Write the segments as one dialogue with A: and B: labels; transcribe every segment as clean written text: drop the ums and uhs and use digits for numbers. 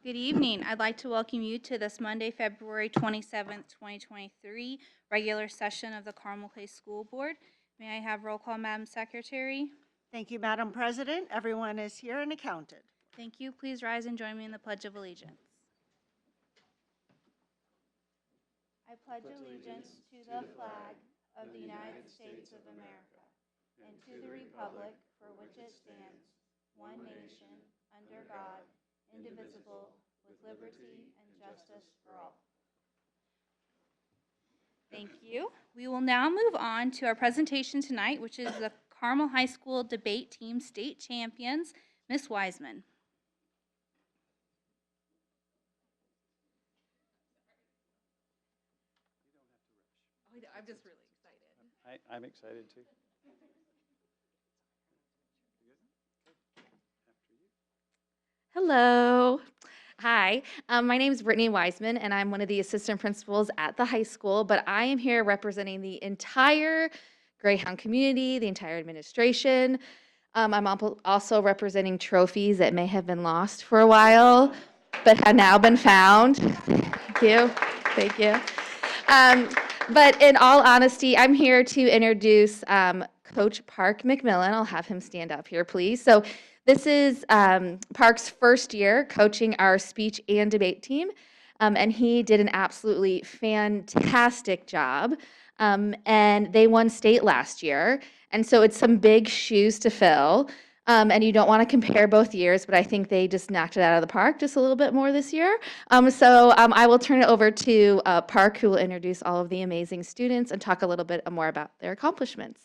A: Good evening. I'd like to welcome you to this Monday, February 27th, 2023, regular session of the Carmel Clay School Board. May I have roll call, Madam Secretary?
B: Thank you, Madam President. Everyone is here and accounted.
A: Thank you. Please rise and join me in the Pledge of Allegiance. I pledge allegiance to the flag of the United States of America and to the republic for which it stands, one nation, under God, indivisible, with liberty and justice for all. Thank you. We will now move on to our presentation tonight, which is the Carmel High School Debate Team State Champions, Ms. Wiseman.
C: I'm just really excited.
D: I'm excited too.
C: Hello. Hi, my name is Brittany Wiseman, and I'm one of the assistant principals at the high school, but I am here representing the entire Greyhound community, the entire administration. I'm also representing trophies that may have been lost for a while, but have now been found. Thank you. Thank you. But in all honesty, I'm here to introduce Coach Park McMillan. I'll have him stand up here, please. So this is Park's first year coaching our speech and debate team, and he did an absolutely fantastic job. And they won state last year, and so it's some big shoes to fill. And you don't want to compare both years, but I think they just knocked it out of the park just a little bit more this year. So I will turn it over to Park, who will introduce all of the amazing students and talk a little bit more about their accomplishments.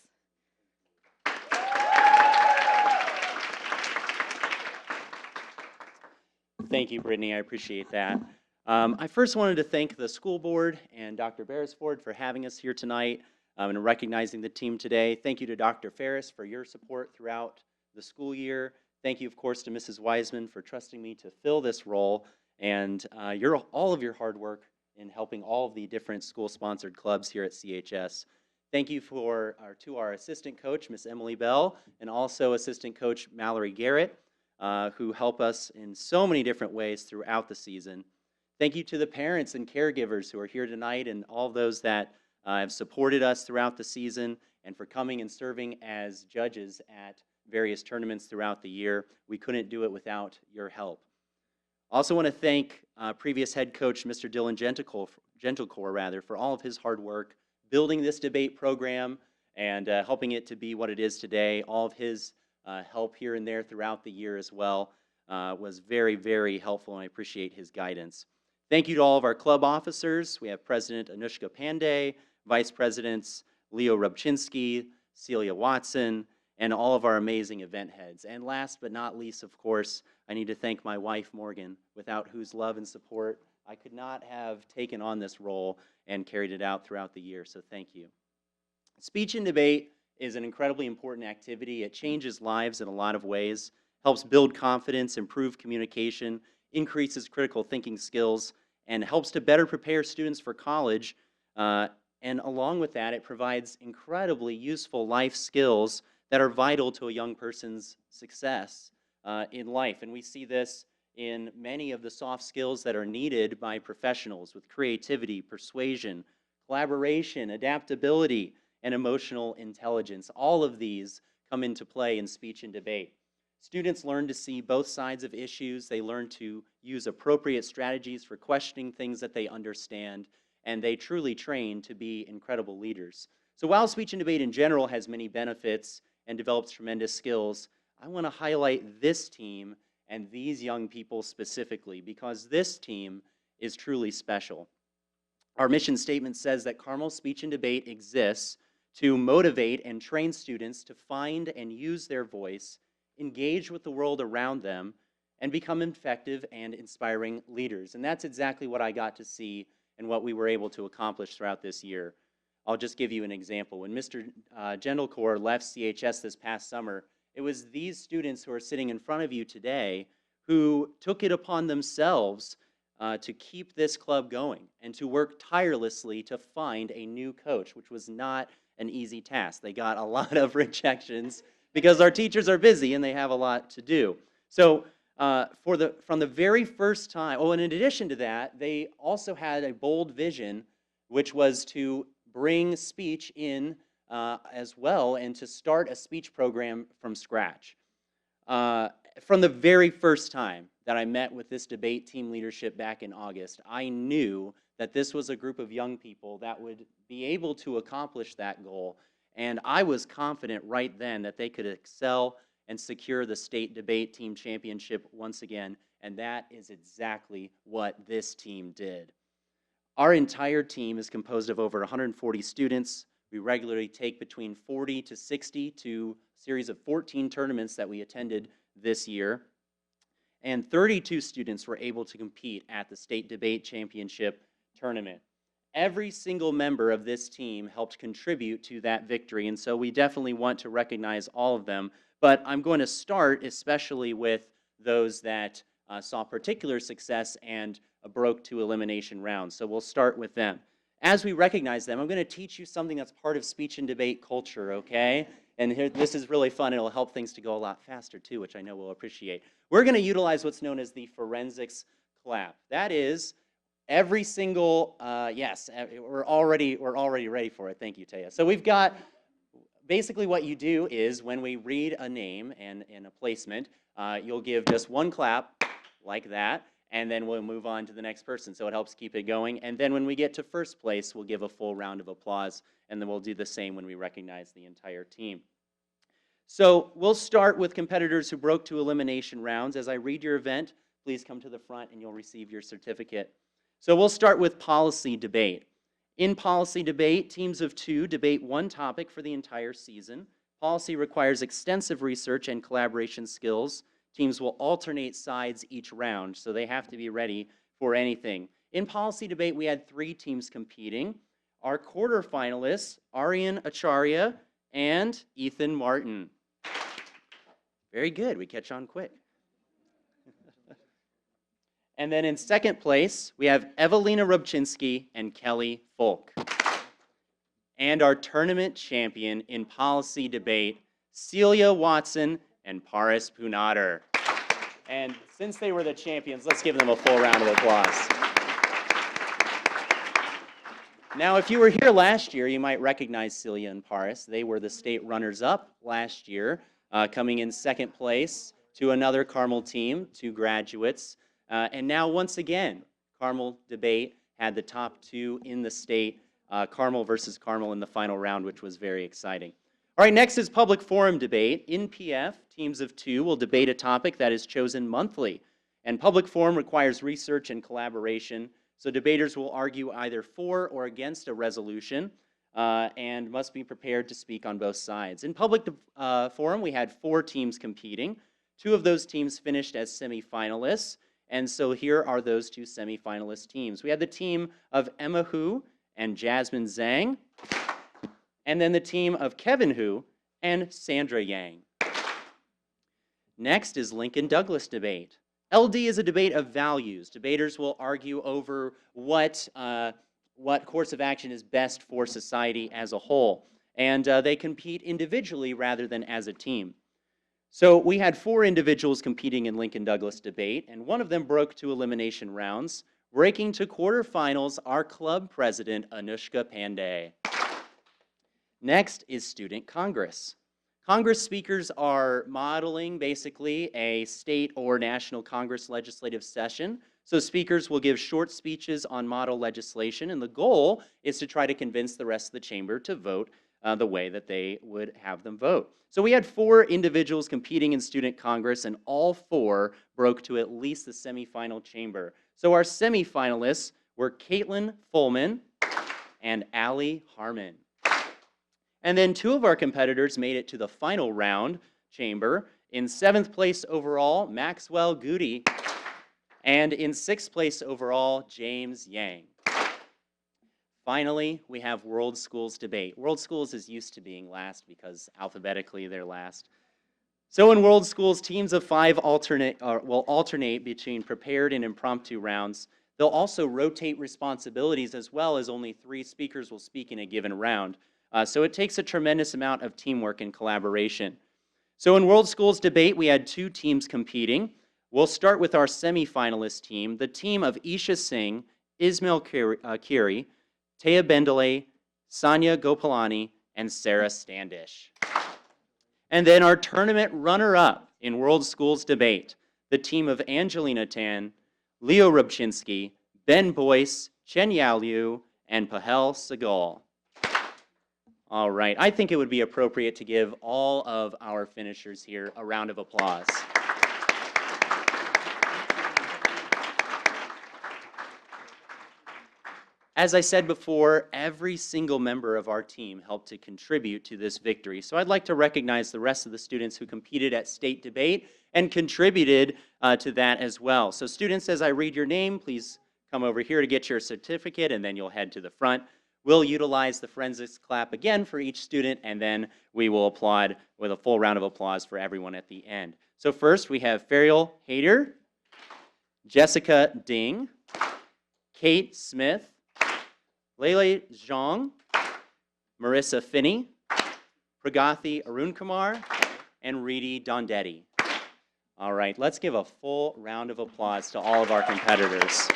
E: Thank you, Brittany. I appreciate that. I first wanted to thank the school board and Dr. Beresford for having us here tonight and recognizing the team today. Thank you to Dr. Ferris for your support throughout the school year. Thank you, of course, to Mrs. Wiseman for trusting me to fill this role and all of your hard work in helping all of the different school-sponsored clubs here at CHS. Thank you to our assistant coach, Miss Emily Bell, and also assistant coach Mallory Garrett, who help us in so many different ways throughout the season. Thank you to the parents and caregivers who are here tonight and all those that have supported us throughout the season and for coming and serving as judges at various tournaments throughout the year. We couldn't do it without your help. Also want to thank previous head coach, Mr. Dylan Gentlecore, for all of his hard work building this debate program and helping it to be what it is today. All of his help here and there throughout the year as well was very, very helpful, and I appreciate his guidance. Thank you to all of our club officers. We have President Anushka Pandey, Vice Presidents Leo Rubchinsky, Celia Watson, and all of our amazing event heads. And last but not least, of course, I need to thank my wife, Morgan, without whose love and support I could not have taken on this role and carried it out throughout the year, so thank you. Speech and debate is an incredibly important activity. It changes lives in a lot of ways, helps build confidence, improve communication, increases critical thinking skills, and helps to better prepare students for college. And along with that, it provides incredibly useful life skills that are vital to a young person's success in life. And we see this in many of the soft skills that are needed by professionals with creativity, persuasion, collaboration, adaptability, and emotional intelligence. All of these come into play in speech and debate. Students learn to see both sides of issues. They learn to use appropriate strategies for questioning things that they understand, and they truly train to be incredible leaders. So while speech and debate in general has many benefits and develops tremendous skills, I want to highlight this team and these young people specifically because this team is truly special. Our mission statement says that Carmel Speech and Debate exists to motivate and train students to find and use their voice, engage with the world around them, and become effective and inspiring leaders. And that's exactly what I got to see and what we were able to accomplish throughout this year. I'll just give you an example. When Mr. Gendelcore left CHS this past summer, it was these students who are sitting in front of you today who took it upon themselves to keep this club going and to work tirelessly to find a new coach, which was not an easy task. They got a lot of rejections because our teachers are busy and they have a lot to do. So from the very first time, oh, and in addition to that, they also had a bold vision, which was to bring speech in as well and to start a speech program from scratch. From the very first time that I met with this debate team leadership back in August, I knew that this was a group of young people that would be able to accomplish that goal. And I was confident right then that they could excel and secure the state debate team championship once again. And that is exactly what this team did. Our entire team is composed of over 140 students. We regularly take between 40 to 60 to a series of 14 tournaments that we attended this year. And 32 students were able to compete at the state debate championship tournament. Every single member of this team helped contribute to that victory, and so we definitely want to recognize all of them. But I'm going to start especially with those that saw particular success and broke to elimination rounds. So we'll start with them. As we recognize them, I'm going to teach you something that's part of speech and debate culture, okay? And here, this is really fun. It'll help things to go a lot faster, too, which I know we'll appreciate. We're going to utilize what's known as the forensics clap. That is every single, yes, we're already ready for it. Thank you, Taya. So we've got, basically what you do is when we read a name and a placement, you'll give just one clap like that, and then we'll move on to the next person. So it helps keep it going. And then when we get to first place, we'll give a full round of applause, and then we'll do the same when we recognize the entire team. So we'll start with competitors who broke to elimination rounds. As I read your event, please come to the front and you'll receive your certificate. So we'll start with policy debate. In policy debate, teams of 2 debate one topic for the entire season. Policy requires extensive research and collaboration skills. Teams will alternate sides each round, so they have to be ready for anything. In policy debate, we had 3 teams competing. Our quarterfinalists, Aryan Acharya and Ethan Martin. Very good, we catch on quick. And then in second place, we have Evelina Rubchinsky and Kelly Folk. And our tournament champion in policy debate, Celia Watson and Paris Punader. And since they were the champions, let's give them a full round of applause. Now, if you were here last year, you might recognize Celia and Paris. They were the state runners-up last year, coming in second place to another Carmel team, 2 graduates. And now, once again, Carmel debate had the top 2 in the state, Carmel versus Carmel in the final round, which was very exciting. All right, next is public forum debate. In PF, teams of 2 will debate a topic that is chosen monthly. And public forum requires research and collaboration, so debaters will argue either for or against a resolution and must be prepared to speak on both sides. In public forum, we had 4 teams competing. 2 of those teams finished as semifinalists. And so here are those 2 semifinalist teams. We had the team of Emma Hu and Jasmine Zhang, and then the team of Kevin Hu and Sandra Yang. Next is Lincoln Douglas debate. LD is a debate of values. Debaters will argue over what course of action is best for society as a whole. And they compete individually rather than as a team. So we had 4 individuals competing in Lincoln Douglas debate, and one of them broke to elimination rounds, breaking to quarterfinals our club president, Anushka Pandey. Next is Student Congress. Congress speakers are modeling basically a state or national Congress legislative session. So speakers will give short speeches on model legislation, and the goal is to try to convince the rest of the chamber to vote the way that they would have them vote. So we had 4 individuals competing in Student Congress, and all 4 broke to at least the semifinal chamber. So our semifinalists were Caitlin Fullman and Allie Harmon. And then 2 of our competitors made it to the final round chamber. In 7th place overall, Maxwell Goody, and in 6th place overall, James Yang. Finally, we have World Schools debate. World Schools is used to being last because alphabetically they're last. So in World Schools, teams of 5 will alternate between prepared and impromptu rounds. They'll also rotate responsibilities, as well as only 3 speakers will speak in a given round. So it takes a tremendous amount of teamwork and collaboration. So in World Schools debate, we had 2 teams competing. We'll start with our semifinalist team, the team of Isha Singh, Ismail Kiri, Taya Bendele, Sanya Gopalani, and Sarah Standish. And then our tournament runner-up in World Schools Debate, the team of Angelina Tan, Leo Rubchinsky, Ben Boyce, Chen Yao Liu, and Pahel Segal. All right, I think it would be appropriate to give all of our finishers here a round of applause. As I said before, every single member of our team helped to contribute to this victory. So I'd like to recognize the rest of the students who competed at state debate and contributed to that as well. So students, as I read your name, please come over here to get your certificate, and then you'll head to the front. We'll utilize the forensics clap again for each student, and then we will applaud with a full round of applause for everyone at the end. So first, we have Fariel Hayter, Jessica Ding, Kate Smith, Lele Zhang, Marissa Finney, Pragathi Arunkumar, and Reedy Dondetti. All right, let's give a full round of applause to all of our competitors.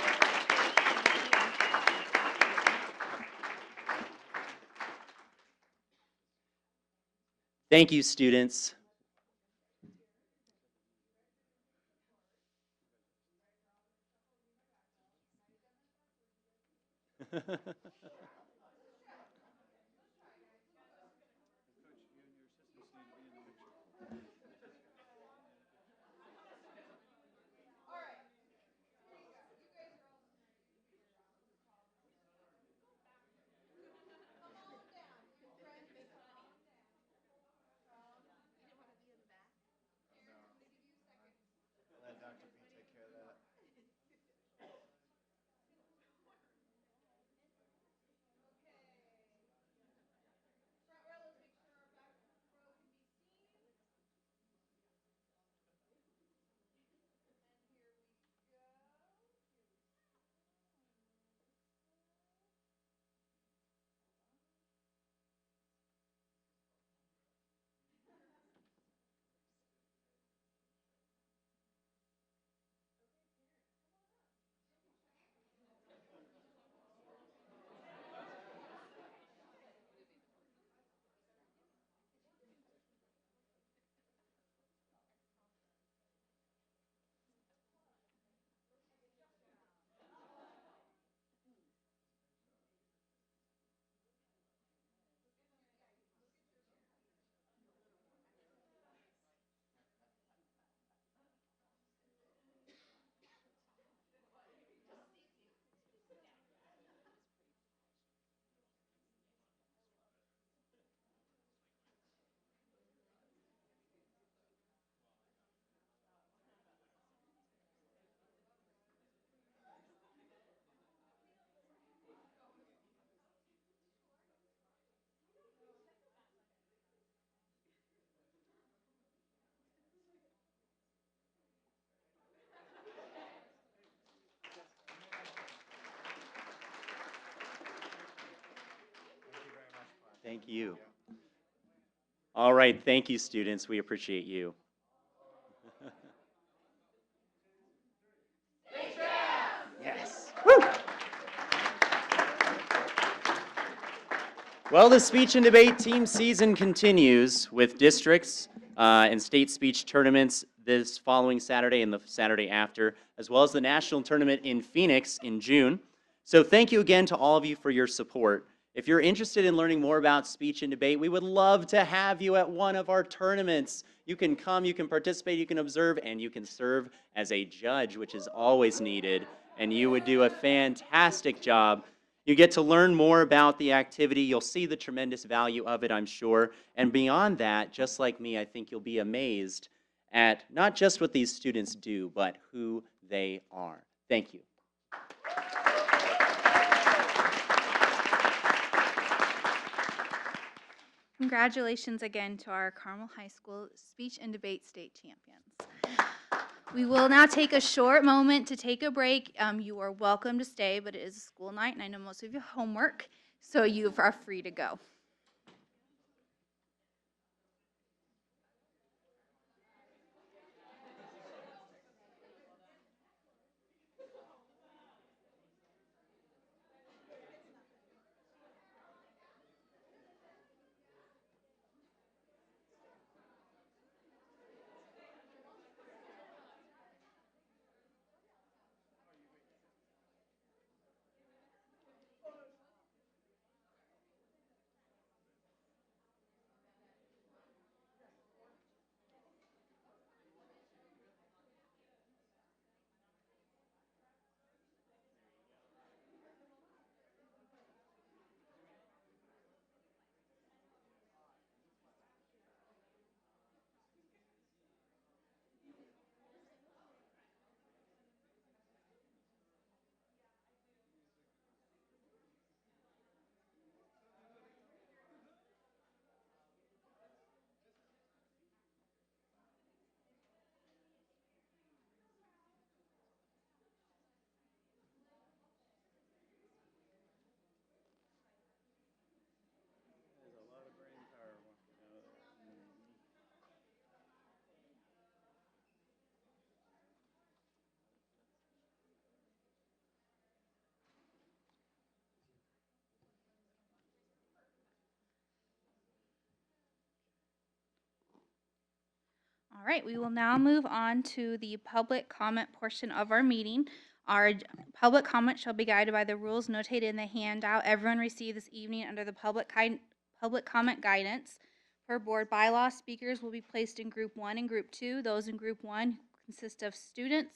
E: Thank you, students. Thank you. All right, thank you, students. We appreciate you. Yes. Woo! Well, the speech and debate team season continues with districts and state speech tournaments this following Saturday and the Saturday after, as well as the national tournament in Phoenix in June. So thank you again to all of you for your support. If you're interested in learning more about speech and debate, we would love to have you at one of our tournaments. You can come, you can participate, you can observe, and you can serve as a judge, which is always needed, and you would do a fantastic job. You get to learn more about the activity. You'll see the tremendous value of it, I'm sure. And beyond that, just like me, I think you'll be amazed at not just what these students do, but who they are. Thank you.
A: Congratulations again to our Carmel High School Speech and Debate State Champions. We will now take a short moment to take a break. You are welcome to stay, but it is a school night, and I know most of you have homework, so you are free to go.
D: All right, we will now move on to the public comment portion of our meeting. Our public comment shall be guided by the rules notated in the handout everyone received this evening under the public comment guidance. Per board bylaw, speakers will be placed in group 1 and group 2. Those in group 1 consist of students.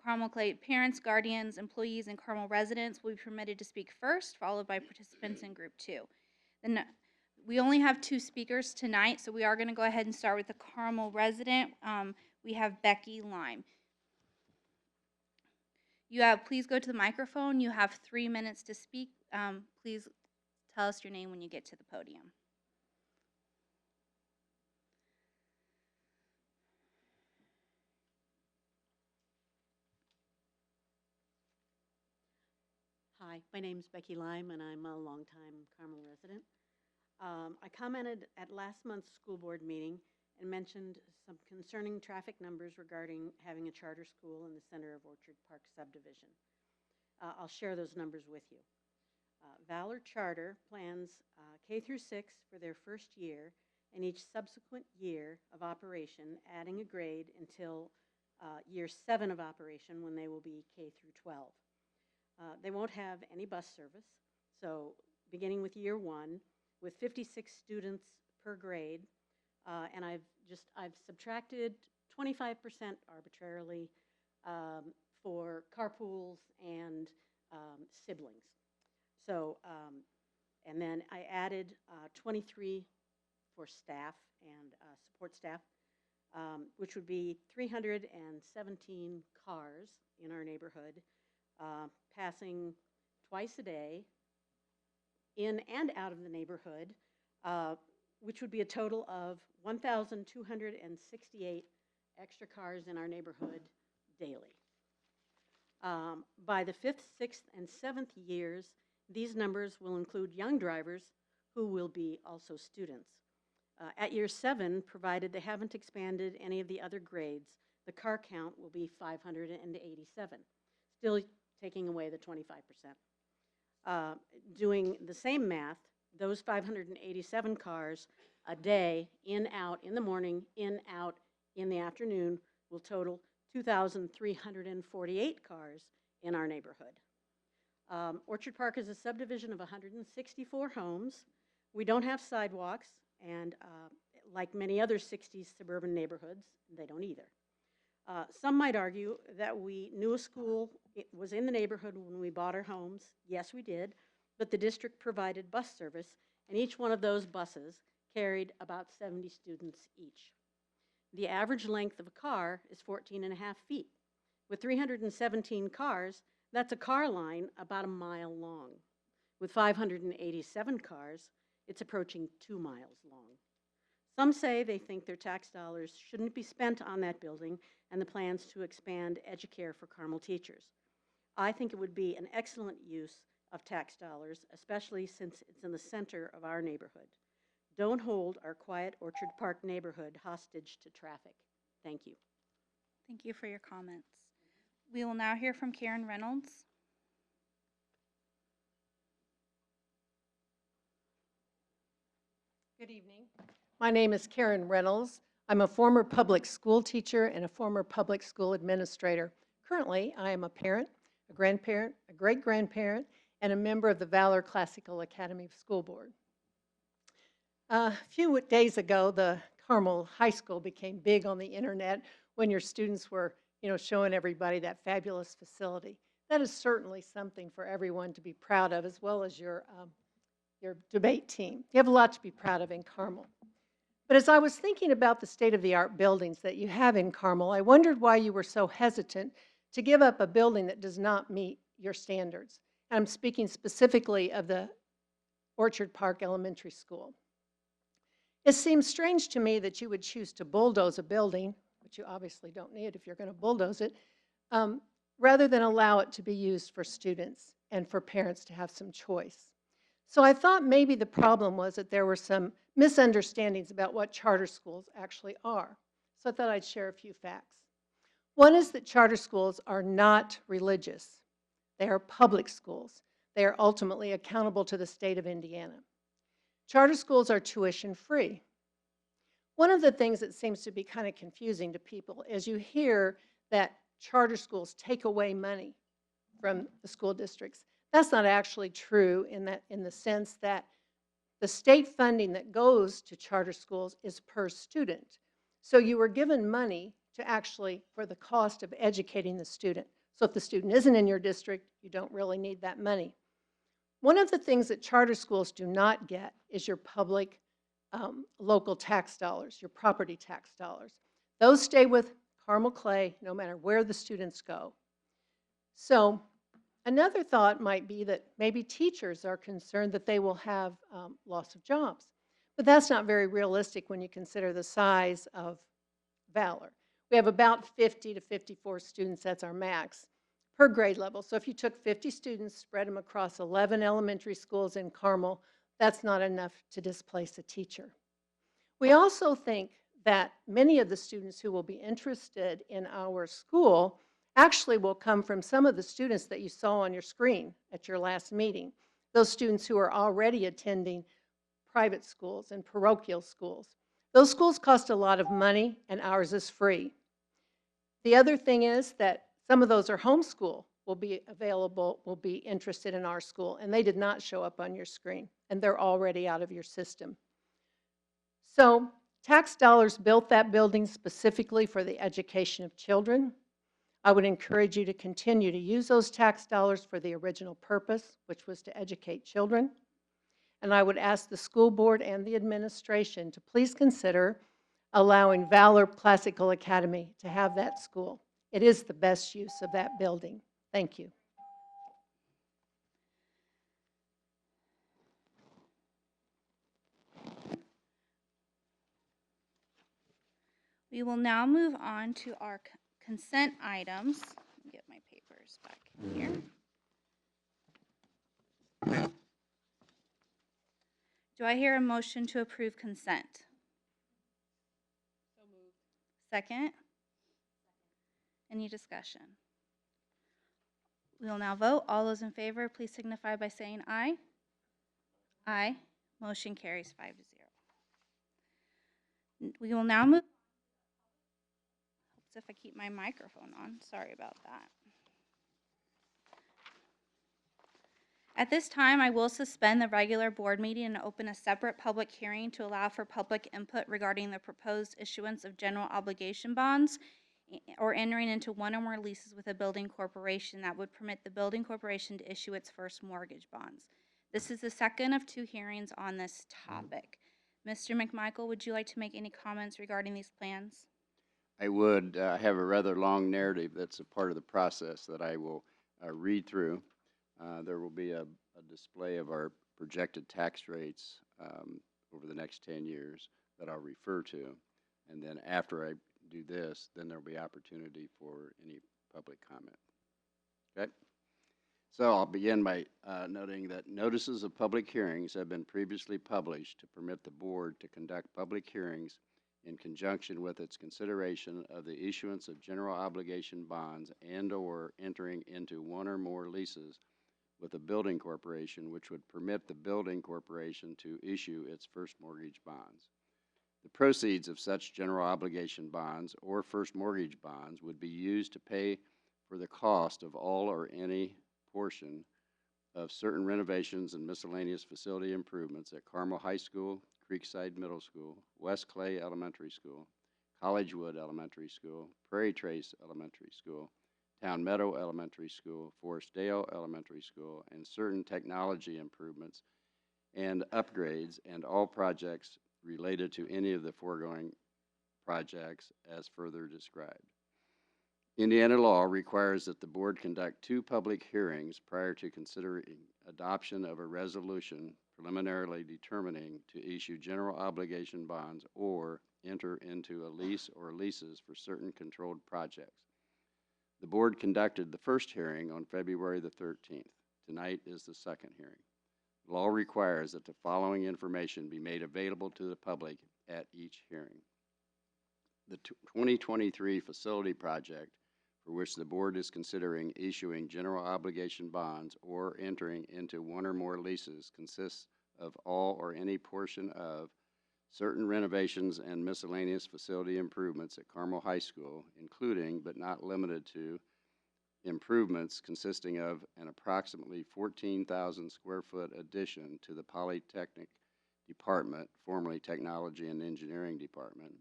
D: Carmel Clay parents, guardians, employees, and Carmel residents will be permitted to speak first, followed by participants in group 2. Then we only have 2 speakers tonight, so we are going to go ahead and start with the Carmel resident. We have Becky Lime. Please go to the microphone. You have 3 minutes to speak. Please tell us your name when you get to the podium.
F: Hi, my name's Becky Lime, and I'm a longtime Carmel resident. I commented at last month's school board meeting and mentioned some concerning traffic numbers regarding having a charter school in the center of Orchard Park subdivision. I'll share those numbers with you. Valor Charter plans K through 6 for their first year and each subsequent year of operation, adding a grade until year 7 of operation when they will be K through 12. They won't have any bus service, so beginning with year 1, with 56 students per grade, and I've subtracted 25% arbitrarily for carpools and siblings. So, and then I added 23 for staff and support staff, which would be 317 cars in our neighborhood, passing twice a day in and out of the neighborhood, which would be a total of 1,268 extra cars in our neighborhood daily. By the 5th, 6th, and 7th years, these numbers will include young drivers who will be also students. At year 7, provided they haven't expanded any of the other grades, the car count will be 587, still taking away the 25%. Doing the same math, those 587 cars a day, in, out, in the morning, in, out, in the afternoon, will total 2,348 cars in our neighborhood. Orchard Park is a subdivision of 164 homes. We don't have sidewalks, and like many other 60s suburban neighborhoods, they don't either. Some might argue that we knew a school was in the neighborhood when we bought our homes. Yes, we did, but the district provided bus service, and each one of those buses carried about 70 students each. The average length of a car is 14.5 feet. With 317 cars, that's a car line about a mile long. With 587 cars, it's approaching 2 miles long. Some say they think their tax dollars shouldn't be spent on that building and the plans to expand EduCare for Carmel teachers. I think it would be an excellent use of tax dollars, especially since it's in the center of our neighborhood. Don't hold our quiet Orchard Park neighborhood hostage to traffic. Thank you.
D: Thank you for your comments. We will now hear from Karen Reynolds.
G: Good evening. My name is Karen Reynolds. I'm a former public school teacher and a former public school administrator. Currently, I am a parent, a grandparent, a great-grandparent, and a member of the Valor Classical Academy School Board. A few days ago, the Carmel High School became big on the internet when your students were, showing everybody that fabulous facility. That is certainly something for everyone to be proud of, as well as your debate team. You have a lot to be proud of in Carmel. But as I was thinking about the state-of-the-art buildings that you have in Carmel, I wondered why you were so hesitant to give up a building that does not meet your standards. And I'm speaking specifically of the Orchard Park Elementary School. It seems strange to me that you would choose to bulldoze a building, which you obviously don't need if you're going to bulldoze it, rather than allow it to be used for students and for parents to have some choice. So I thought maybe the problem was that there were some misunderstandings about what charter schools actually are. So I thought I'd share a few facts. One is that charter schools are not religious. They are public schools. They are ultimately accountable to the state of Indiana. Charter schools are tuition free. One of the things that seems to be kind of confusing to people is you hear that charter schools take away money from the school districts. That's not actually true in the sense that the state funding that goes to charter schools is per student. So you were given money to actually, for the cost of educating the student. So if the student isn't in your district, you don't really need that money. One of the things that charter schools do not get is your public local tax dollars, your property tax dollars. Those stay with Carmel Clay no matter where the students go. So another thought might be that maybe teachers are concerned that they will have loss of jobs. But that's not very realistic when you consider the size of Valor. We have about 50 to 54 students, that's our max, per grade level. So if you took 50 students, spread them across 11 elementary schools in Carmel, that's not enough to displace a teacher. We also think that many of the students who will be interested in our school actually will come from some of the students that you saw on your screen at your last meeting, those students who are already attending private schools and parochial schools. Those schools cost a lot of money, and ours is free. The other thing is that some of those are homeschool, will be available, will be interested in our school, and they did not show up on your screen, and they're already out of your system. So tax dollars built that building specifically for the education of children. I would encourage you to continue to use those tax dollars for the original purpose, which was to educate children. And I would ask the school board and the administration to please consider allowing Valor Classical Academy to have that school. It is the best use of that building. Thank you.
D: We will now move on to our consent items. Let me get my papers back here. Do I hear a motion to approve consent? So moved. Second? Any discussion? We will now vote. All those in favor, please signify by saying aye. Aye. Motion carries 5-0. We will now move. Helps if I keep my microphone on. Sorry about that. At this time, I will suspend the regular board meeting and open a separate public hearing to allow for public input regarding the proposed issuance of general obligation bonds or entering into one or more leases with a building corporation that would permit the building corporation to issue its first mortgage bonds. This is the second of 2 hearings on this topic. Mr. McMichael, would you like to make any comments regarding these plans?
H: I would have a rather long narrative that's a part of the process that I will read through. There will be a display of our projected tax rates over the next 10 years that I'll refer to. And then after I do this, then there'll be opportunity for any public comment. Okay? So I'll begin by noting that notices of public hearings have been previously published to permit the board to conduct public hearings in conjunction with its consideration of the issuance of general obligation bonds and/or entering into one or more leases with a building corporation, which would permit the building corporation to issue its first mortgage bonds. The proceeds of such general obligation bonds or first mortgage bonds would be used to pay for the cost of all or any portion of certain renovations and miscellaneous facility improvements at Carmel High School, Creekside Middle School, West Clay Elementary School, Collegewood Elementary School, Prairie Trace Elementary School, Town Meadow Elementary School, Forestdale Elementary School, and certain technology improvements and upgrades, and all projects related to any of the foregoing projects as further described. Indiana law requires that the board conduct 2 public hearings prior to considering adoption of a resolution preliminarily determining to issue general obligation bonds or enter into a lease or leases for certain controlled projects. The board conducted the first hearing on February the 13th. Tonight is the second hearing. Law requires that the following information be made available to the public at each hearing. The 2023 facility project, for which the board is considering issuing general obligation bonds or entering into one or more leases, consists of all or any portion of certain renovations and miscellaneous facility improvements at Carmel High School, including but not limited to improvements consisting of an approximately 14,000 square foot addition to the Polytechnic Department, formerly Technology and Engineering Department,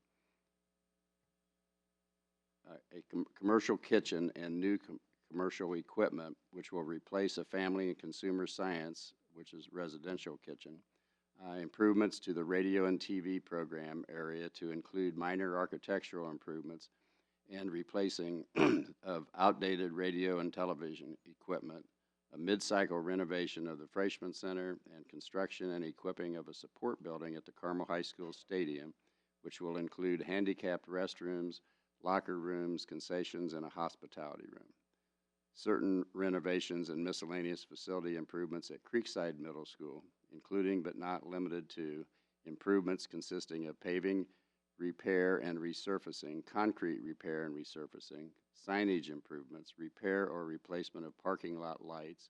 H: commercial kitchen and new commercial equipment, which will replace a family and consumer science, which is residential kitchen, improvements to the radio and TV program area to include minor architectural improvements and replacing of outdated radio and television equipment, a mid-cycle renovation of the Freshman Center, and construction and equipping of a support building at the Carmel High School Stadium, which will include handicapped restrooms, locker rooms, concessions, and a hospitality room. Certain renovations and miscellaneous facility improvements at Creekside Middle School, including but not limited to improvements consisting of paving, repair and resurfacing, concrete repair and resurfacing, signage improvements, repair or replacement of parking lot lights,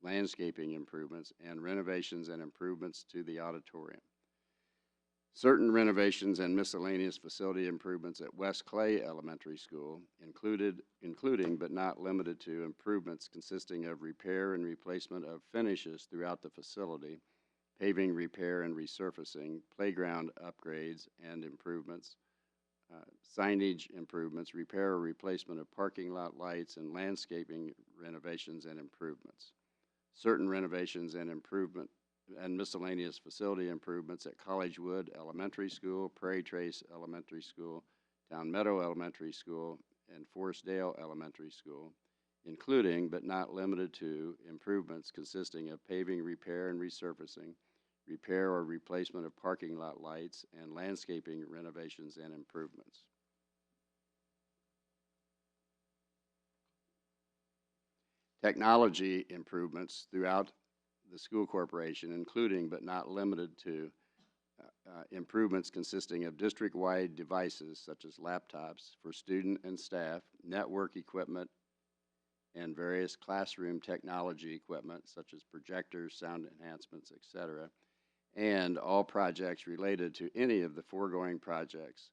H: landscaping improvements, and renovations and improvements to the auditorium. Certain renovations and miscellaneous facility improvements at West Clay Elementary School, including but not limited to improvements consisting of repair and replacement of finishes throughout the facility, paving repair and resurfacing, playground upgrades and improvements, signage improvements, repair or replacement of parking lot lights, and landscaping renovations and improvements. Certain renovations and miscellaneous facility improvements at Collegewood Elementary School, Prairie Trace Elementary School, Town Meadow Elementary School, and Forestdale Elementary School, including but not limited to improvements consisting of paving, repair and resurfacing, repair or replacement of parking lot lights, and landscaping renovations and improvements. Technology improvements throughout the school corporation, including but not limited to improvements consisting of district-wide devices such as laptops for student and staff, network equipment, and various classroom technology equipment such as projectors, sound enhancements, etc., and all projects related to any of the foregoing projects.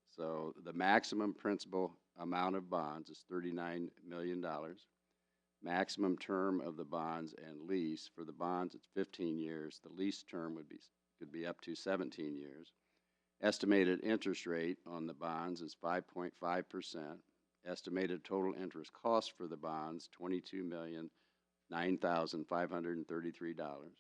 H: So the maximum principal amount of bonds is $39 million. Maximum term of the bonds and lease, for the bonds it's 15 years. The lease term could be up to 17 years. Estimated interest rate on the bonds is 5.5%. Estimated total interest cost for the bonds, $22,009,533.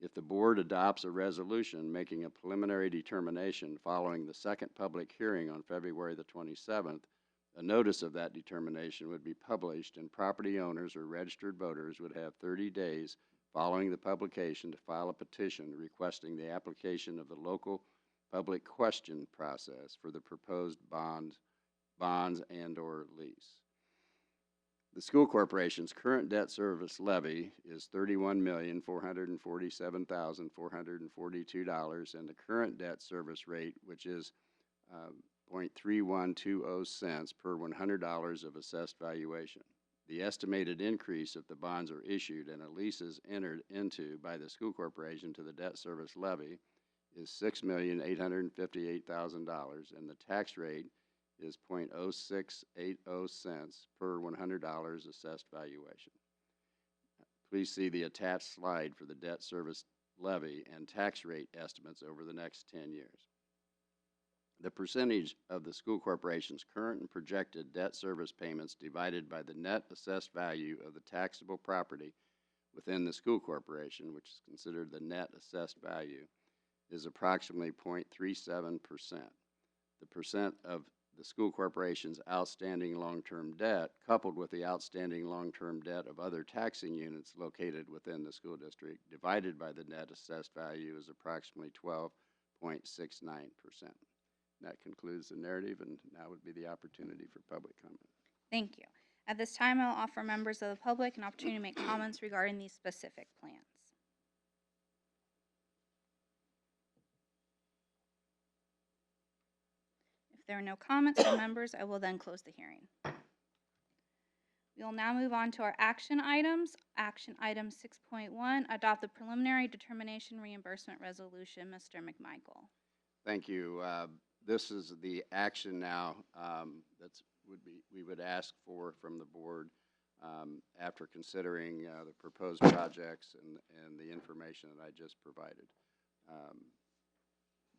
H: If the board adopts a resolution making a preliminary determination following the second public hearing on February the 27th, a notice of that determination would be published, and property owners or registered voters would have 30 days following the publication to file a petition requesting the application of the local public question process for the proposed bonds and or lease. The school corporation's current debt service levy is $31,447,442, and the current debt service rate, which is 0.3120 cents per $100 of assessed valuation. The estimated increase if the bonds are issued and a lease is entered into by the school corporation to the debt service levy is $6,858,000, and the tax rate is 0.0680 cents per $100 assessed valuation. Please see the attached slide for the debt service levy and tax rate estimates over the next 10 years. The percentage of the school corporation's current and projected debt service payments divided by the net assessed value of the taxable property within the school corporation, which is considered the net assessed value, is approximately 0.37%. The percent of the school corporation's outstanding long-term debt, coupled with the outstanding long-term debt of other taxing units located within the school district, divided by the net assessed value, is approximately 12.69%. That concludes the narrative, and now would be the opportunity for public comment.
D: Thank you. At this time, I'll offer members of the public an opportunity to make comments regarding these specific plans. If there are no comments from members, I will then close the hearing. We will now move on to our action items. Action item 6.1, adopt the preliminary determination reimbursement resolution. Mr. McMichael.
H: Thank you. This is the action now we would ask for from the board after considering the proposed projects and the information that I just provided.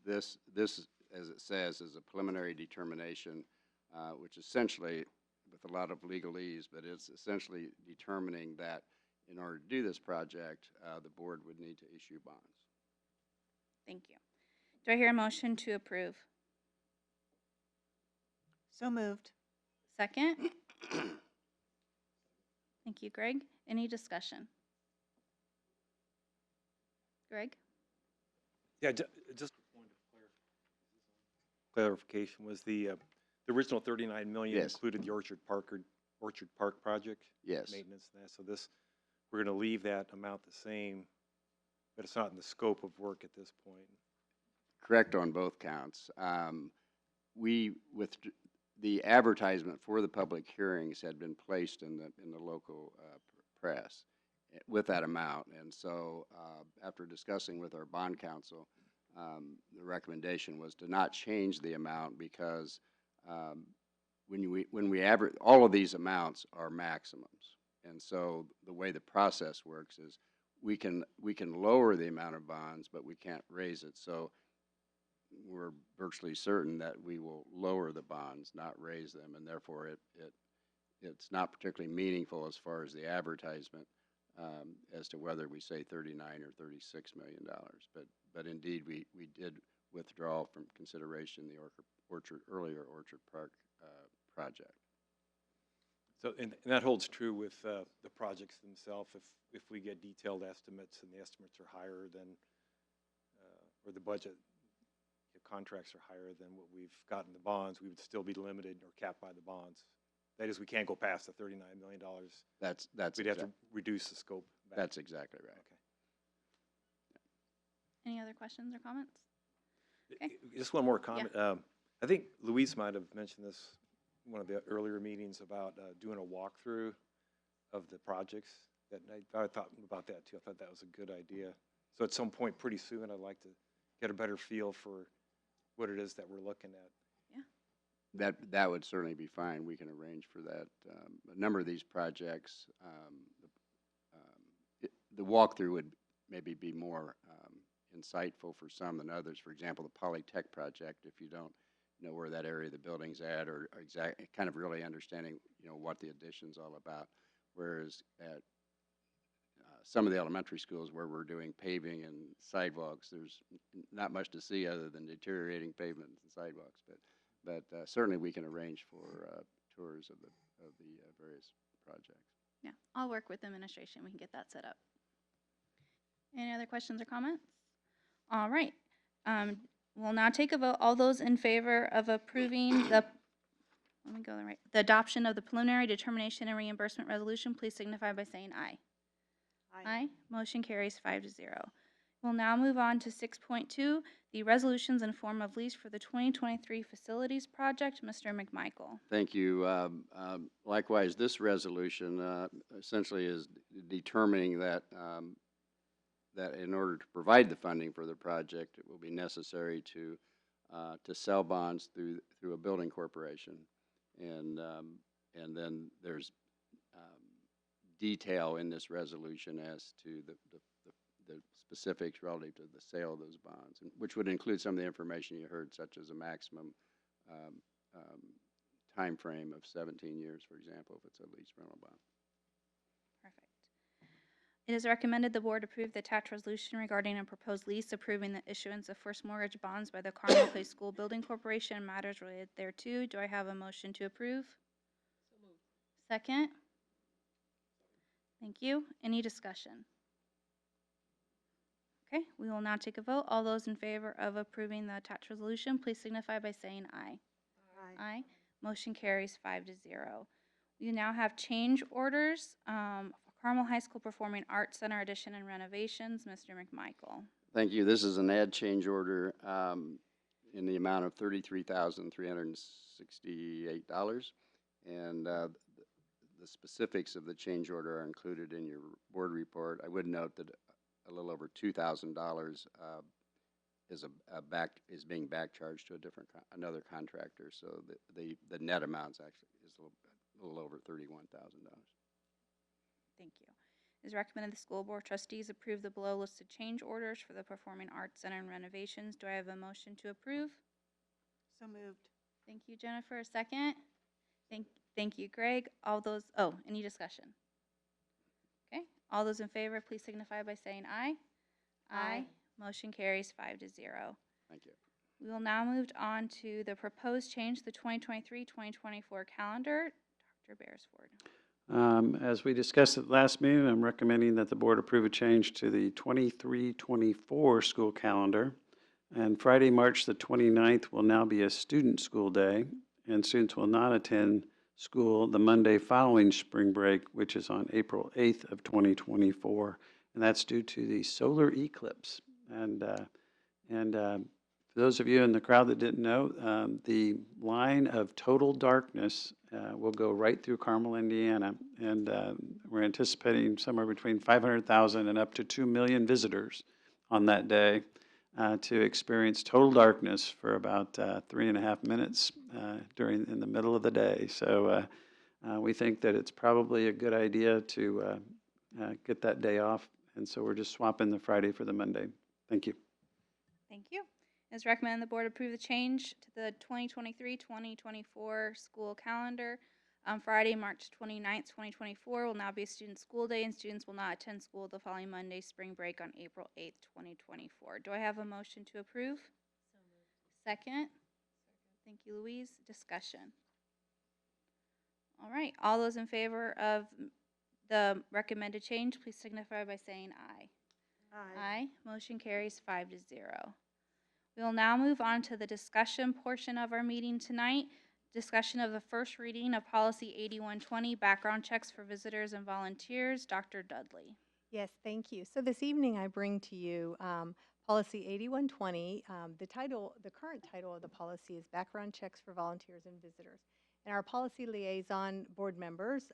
H: This, as it says, is a preliminary determination, which essentially, with a lot of legalese, but it's essentially determining that in order to do this project, the board would need to issue bonds.
D: Thank you. Do I hear a motion to approve?
B: So moved.
D: Second? Thank you, Greg. Any discussion? Greg?
I: Yeah, just a point of clarification, was the original 39 million
H: Yes.
I: included the Orchard Park project?
H: Yes.
I: Maintenance and that, so this, we're gonna leave that amount the same, but it's not in the scope of work at this point.
H: Correct on both counts. With the advertisement for the public hearings had been placed in the local press with that amount, and so after discussing with our bond counsel, the recommendation was to not change the amount because when we average, all of these amounts are maximums, and so the way the process works is we can lower the amount of bonds, but we can't raise it. So we're virtually certain that we will lower the bonds, not raise them, and therefore it's not particularly meaningful as far as the advertisement as to whether we say $39 or $36 million. But indeed, we did withdraw from consideration the earlier Orchard Park project.
I: So, and that holds true with the projects themselves. If we get detailed estimates and the estimates are higher than, or the budget, if contracts are higher than what we've got in the bonds, we would still be limited or capped by the bonds. That is, we can't go past the $39 million. We'd have to reduce the scope back.
H: That's exactly right.
I: Okay.
D: Any other questions or comments? Okay.
I: Just one more comment. I think Louise might have mentioned this in one of the earlier meetings about doing a walkthrough of the projects. That I thought about that too. I thought that was a good idea. So at some point pretty soon, I'd like to get a better feel for what it is that we're looking at.
H: That would certainly be fine. We can arrange for that. A number of these projects, the walkthrough would maybe be more insightful for some than others. For example, the Polytech project, if you don't know where that area of the building's at, or exactly kind of really understanding, what the addition's all about. Whereas at some of the elementary schools where we're doing paving and sidewalks, there's not much to see other than deteriorating pavements and sidewalks. But certainly we can arrange for tours of the various projects.
D: Yeah, I'll work with administration. We can get that set up. Any other questions or comments? All right. We'll now take a vote. All those in favor of approving the adoption of the preliminary determination and reimbursement resolution, please signify by saying aye. Aye. Motion carries 5-0. We'll now move on to 6.2, the resolutions in form of lease for the 2023 facilities project. Mr. McMichael.
H: Thank you. Likewise, this resolution essentially is determining that that in order to provide the funding for the project, it will be necessary to sell bonds through a building corporation, and then there's detail in this resolution as to the specifics relative to the sale of those bonds, which would include some of the information you heard, such as a maximum time frame of 17 years, for example, if it's a lease rental bond.
D: Perfect. It is recommended the board approve the attached resolution regarding a proposed lease approving the issuance of first mortgage bonds by the Carmel Place School Building Corporation and matters related thereto. Do I have a motion to approve? So moved. Second? Thank you. Any discussion? Okay, we will now take a vote. All those in favor of approving the attached resolution, please signify by saying aye. Aye. Motion carries 5-0. We now have change orders. Carmel High School Performing Arts Center addition and renovations. Mr. McMichael.
H: Thank you. This is an add change order in the amount of $33,368, and the the specifics of the change order are included in your board report. I would note that a little over $2,000 is being back charged to another contractor. So the net amount actually is a little over $31,000.
D: Thank you. It is recommended the school board trustees approve the below listed change orders for the Performing Arts Center and renovations. Do I have a motion to approve?
B: So moved.
D: Thank you, Jennifer. A second? Thank you, Greg. Any discussion? Okay, all those in favor, please signify by saying aye.
B: Aye.
D: Motion carries 5-0.
H: Thank you.
D: We will now move on to the proposed change to the 2023-2024 calendar. Dr. Beresford.
J: As we discussed at the last meeting, I'm recommending that the board approve a change to the 23-24 school calendar. And Friday, March the 29th will now be a student school day, and students will not attend school the Monday following spring break, which is on April 8th of 2024. And that's due to the solar eclipse. For those of you in the crowd that didn't know, the line of total darkness will go right through Carmel, Indiana, and we're anticipating somewhere between 500,000 and up to 2 million visitors on that day to experience total darkness for about 3.5 minutes in the middle of the day. So we think that it's probably a good idea to get that day off, and so we're just swapping the Friday for the Monday. Thank you.
D: Thank you. It is recommended the board approve the change to the 2023-2024 school calendar. Friday, March 29th, 2024 will now be a student school day, and students will not attend school the following Monday, spring break on April 8th, 2024. Do I have a motion to approve? So moved. Second? Thank you, Louise. Discussion. All right, all those in favor of the recommended change, please signify by saying aye. Aye. Motion carries 5-0. We will now move on to the discussion portion of our meeting tonight. Discussion of the first reading of Policy 8120, background checks for visitors and volunteers. Dr. Dudley.
K: Yes, thank you. So this evening I bring to you Policy 8120. The current title of the policy is Background Checks for Volunteers and Visitors. And our policy liaison board members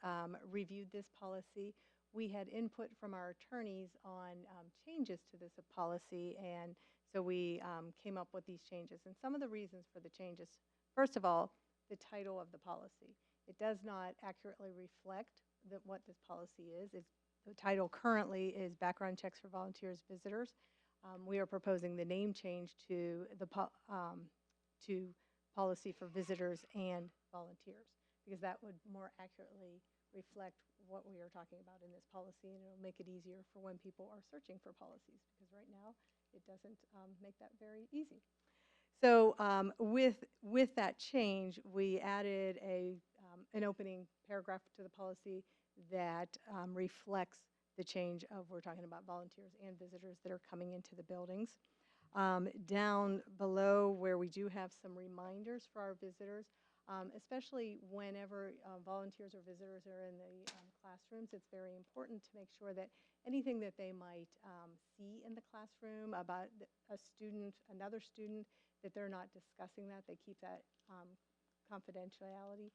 K: reviewed this policy. We had input from our attorneys on changes to this policy, and so we came up with these changes. And some of the reasons for the changes, first of all, the title of the policy. It does not accurately reflect what this policy is. The title currently is Background Checks for Volunteers, Visitors. We are proposing the name change to Policy for Visitors and Volunteers, because that would more accurately reflect what we are talking about in this policy, and it'll make it easier for when people are searching for policies, because right now it doesn't make that very easy. So with that change, we added an opening paragraph to the policy that reflects the change of, we're talking about volunteers and visitors that are coming into the buildings. Down below, where we do have some reminders for our visitors, especially whenever volunteers or visitors are in the classrooms, it's very important to make sure that anything that they might see in the classroom about another student, that they're not discussing that. They keep that confidentiality,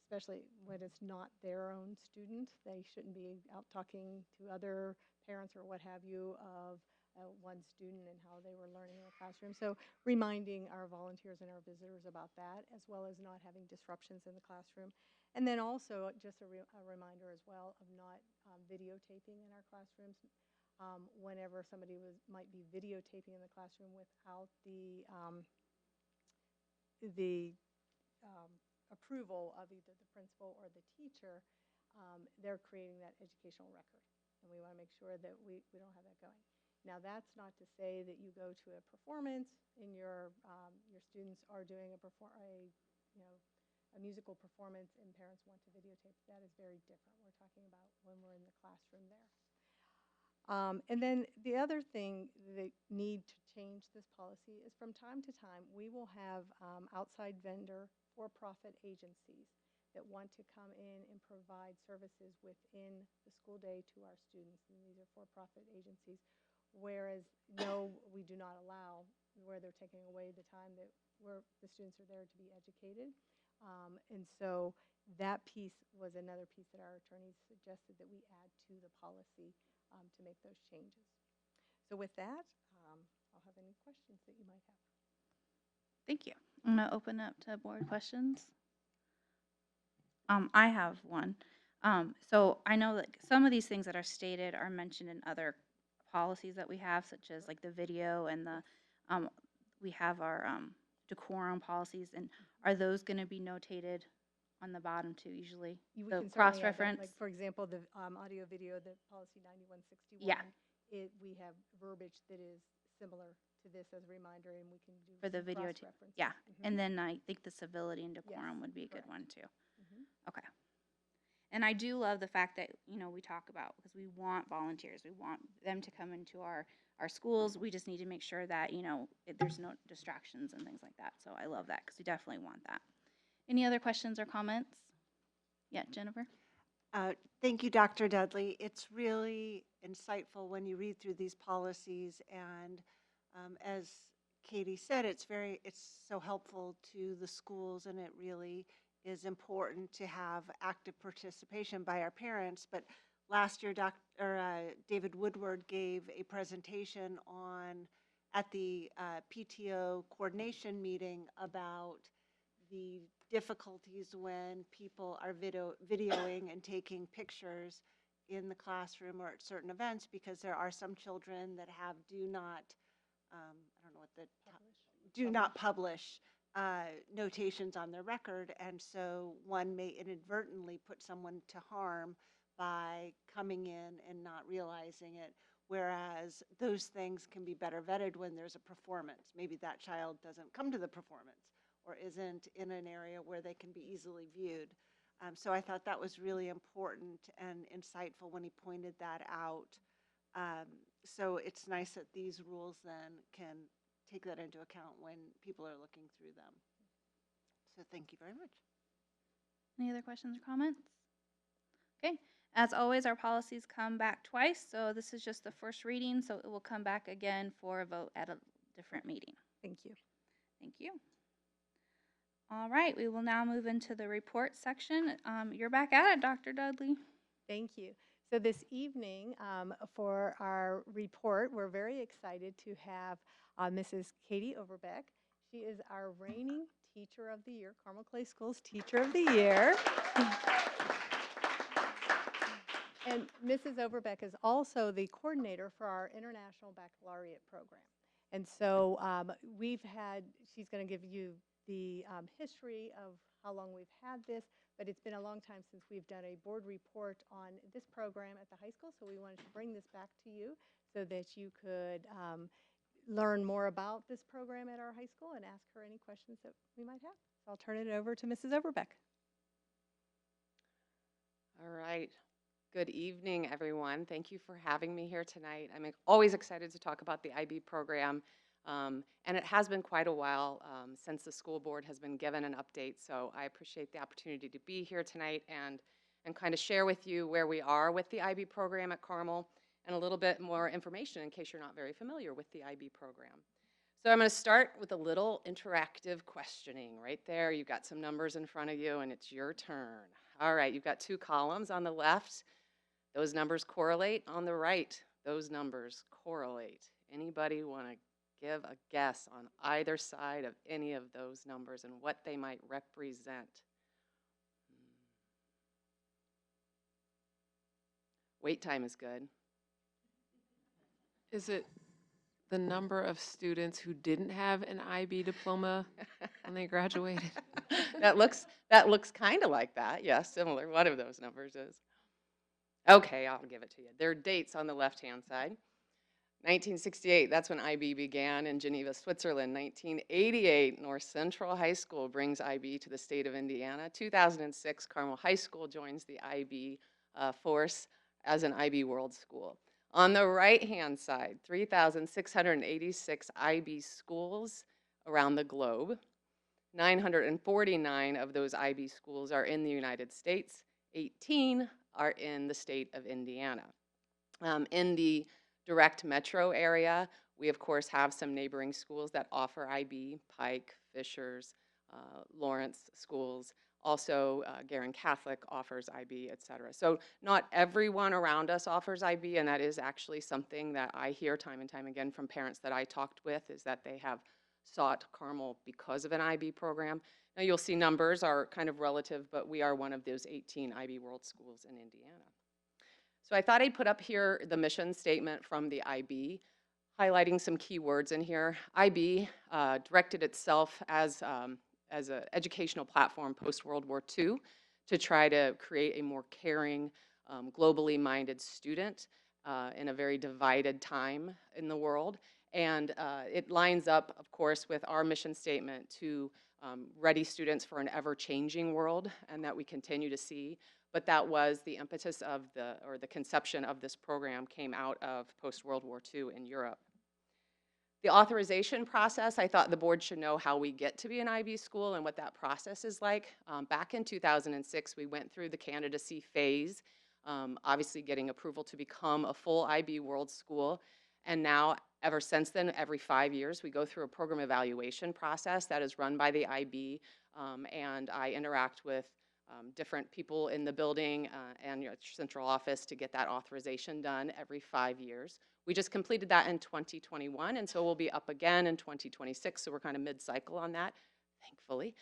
K: especially when it's not their own student. They shouldn't be out talking to other parents or what have you of one student and how they were learning in the classroom. So reminding our volunteers and our visitors about that, as well as not having disruptions in the classroom. And then also just a reminder as well of not videotaping in our classrooms. Whenever somebody might be videotaping in the classroom without the approval of either the principal or the teacher, they're creating that educational record. And we want to make sure that we don't have that going. Now, that's not to say that you go to a performance and your students are doing a musical performance and parents want to videotape. That is very different. We're talking about when we're in the classroom there. And then the other thing that need to change this policy is from time to time, we will have outside vendor for-profit agencies that want to come in and provide services within the school day to our students. And these are for-profit agencies, whereas no, we do not allow, where they're taking away the time that the students are there to be educated. And so that piece was another piece that our attorneys suggested that we add to the policy to make those changes. So with that, I'll have any questions that you might have.
D: Thank you. I'm going to open up to board questions. I have one. So I know that some of these things that are stated are mentioned in other policies that we have, such as like the video and the, we have our decorum policies, and are those going to be notated on the bottom too, usually?
K: We
D: The
K: can certainly add that,
D: cross-reference?
K: like, for example, the audio video, the policy 9161.
D: Yeah.
K: We have verbiage that is similar to this as a reminder, and we can do
D: For the
K: some
D: video too.
K: cross-references.
D: Yeah.
K: Mhm.
D: And then I think the civility and decorum
K: Yes,
D: would be a good
K: correct.
D: one too.
K: Mhm.
D: Okay. And I do love the fact that, we talk about, because we want volunteers, we want them to come into our schools. We just need to make sure that, there's no distractions and things like that. So I love that, because we definitely want that. Any other questions or comments? Yeah, Jennifer?
B: Thank you, Dr. Dudley. It's really insightful when you read through these policies, and as Katie said, it's so helpful to the schools, and it really is important to have active participation by our parents. But last year, David Woodward gave a presentation at the PTO coordination meeting about the difficulties when people are videoing and taking pictures in the classroom or at certain events, because there are some children that do not, I don't know what the, do not publish notations on their record, and so one may inadvertently put someone to harm by coming in and not realizing it, whereas those things can be better vetted when there's a performance. Maybe that child doesn't come to the performance or isn't in an area where they can be easily viewed. So I thought that was really important and insightful when he pointed that out. So it's nice that these rules then can take that into account when people are looking through them. So thank you very much.
D: Any other questions or comments? Okay. As always, our policies come back twice, so this is just the first reading, so it will come back again for a vote at a different meeting.
K: Thank you.
D: Thank you. All right, we will now move into the report section. You're back at it, Dr. Dudley.
K: Thank you. So this evening, for our report, we're very excited to have Mrs. Katie Overbeck. She is our reigning Teacher of the Year, Carmel Clay Schools Teacher of the Year. And Mrs. Overbeck is also the coordinator for our International Baccalaureate program. And so she's going to give you the history of how long we've had this, but it's been a long time since we've done a board report on this program at the high school, so we wanted to bring this back to you so that you could learn more about this program at our high school and ask her any questions that we might have. So I'll turn it over to Mrs. Overbeck.
L: All right. Good evening, everyone. Thank you for having me here tonight. I'm always excited to talk about the IB program, and it has been quite a while since the school board has been given an update, so I appreciate the opportunity to be here tonight and kind of share with you where we are with the IB program at Carmel and a little bit more information in case you're not very familiar with the IB program. So I'm going to start with a little interactive questioning. Right there, you've got some numbers in front of you, and it's your turn. All right, you've got two columns on the left. Those numbers correlate. On the right, those numbers correlate. Anybody want to give a guess on either side of any of those numbers and what they might represent? Wait time is good.
M: Is it the number of students who didn't have an IB diploma when they graduated?
L: That looks kind of like that. Yes, similar. One of those numbers is. Okay, I'll give it to you. There are dates on the left-hand side. 1968, that's when IB began in Geneva, Switzerland. 1988, North Central High School brings IB to the state of Indiana. 2006, Carmel High School joins the IB force as an IB World School. On the right-hand side, 3,686 IB schools around the globe. 949 of those IB schools are in the United States. 18 are in the state of Indiana. In the direct metro area, we of course have some neighboring schools that offer IB, Pike, Fishers, Lawrence schools, Also, Garin Catholic offers IB, et cetera. So not everyone around us offers IB, and that is actually something that I hear time and time again from parents that I talked with, is that they have sought Carmel because of an IB program. Now you'll see numbers are kind of relative, but we are one of those 18 IB World Schools in Indiana. So I thought I'd put up here the mission statement from the IB, highlighting some key words in here. IB directed itself as an educational platform post-World War II to try to create a more caring, globally minded student in a very divided time in the world. And it lines up, of course, with our mission statement to ready students for an ever-changing world, and that we continue to see. But that was the impetus of the conception of this program came out of post-World War II in Europe. The authorization process, I thought the board should know how we get to be an IB school and what that process is like. Back in 2006, we went through the candidacy phase, obviously getting approval to become a full IB World School. And now, ever since then, every 5 years, we go through a program evaluation process that is run by the IB, and I interact with different people in the building and your central office to get that authorization done every 5 years. We just completed that in 2021, and so we'll be up again in 2026, so we're kind of mid-cycle on that, thankfully.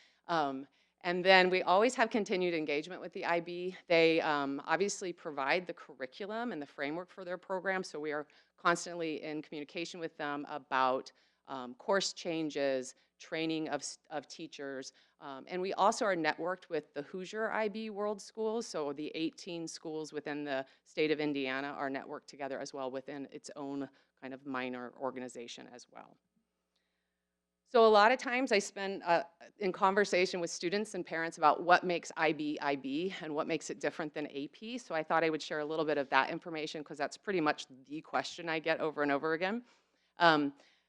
L: And then we always have continued engagement with the IB. They obviously provide the curriculum and the framework for their program, so we are constantly in communication with them about course changes, training of teachers, and we also are networked with the Hoosier IB World Schools, so the 18 schools within the state of Indiana are networked together as well within its own kind of minor organization as well. So a lot of times I spend in conversation with students and parents about what makes IB IB and what makes it different than AP, so I thought I would share a little bit of that information because that's pretty much the question I get over and over again.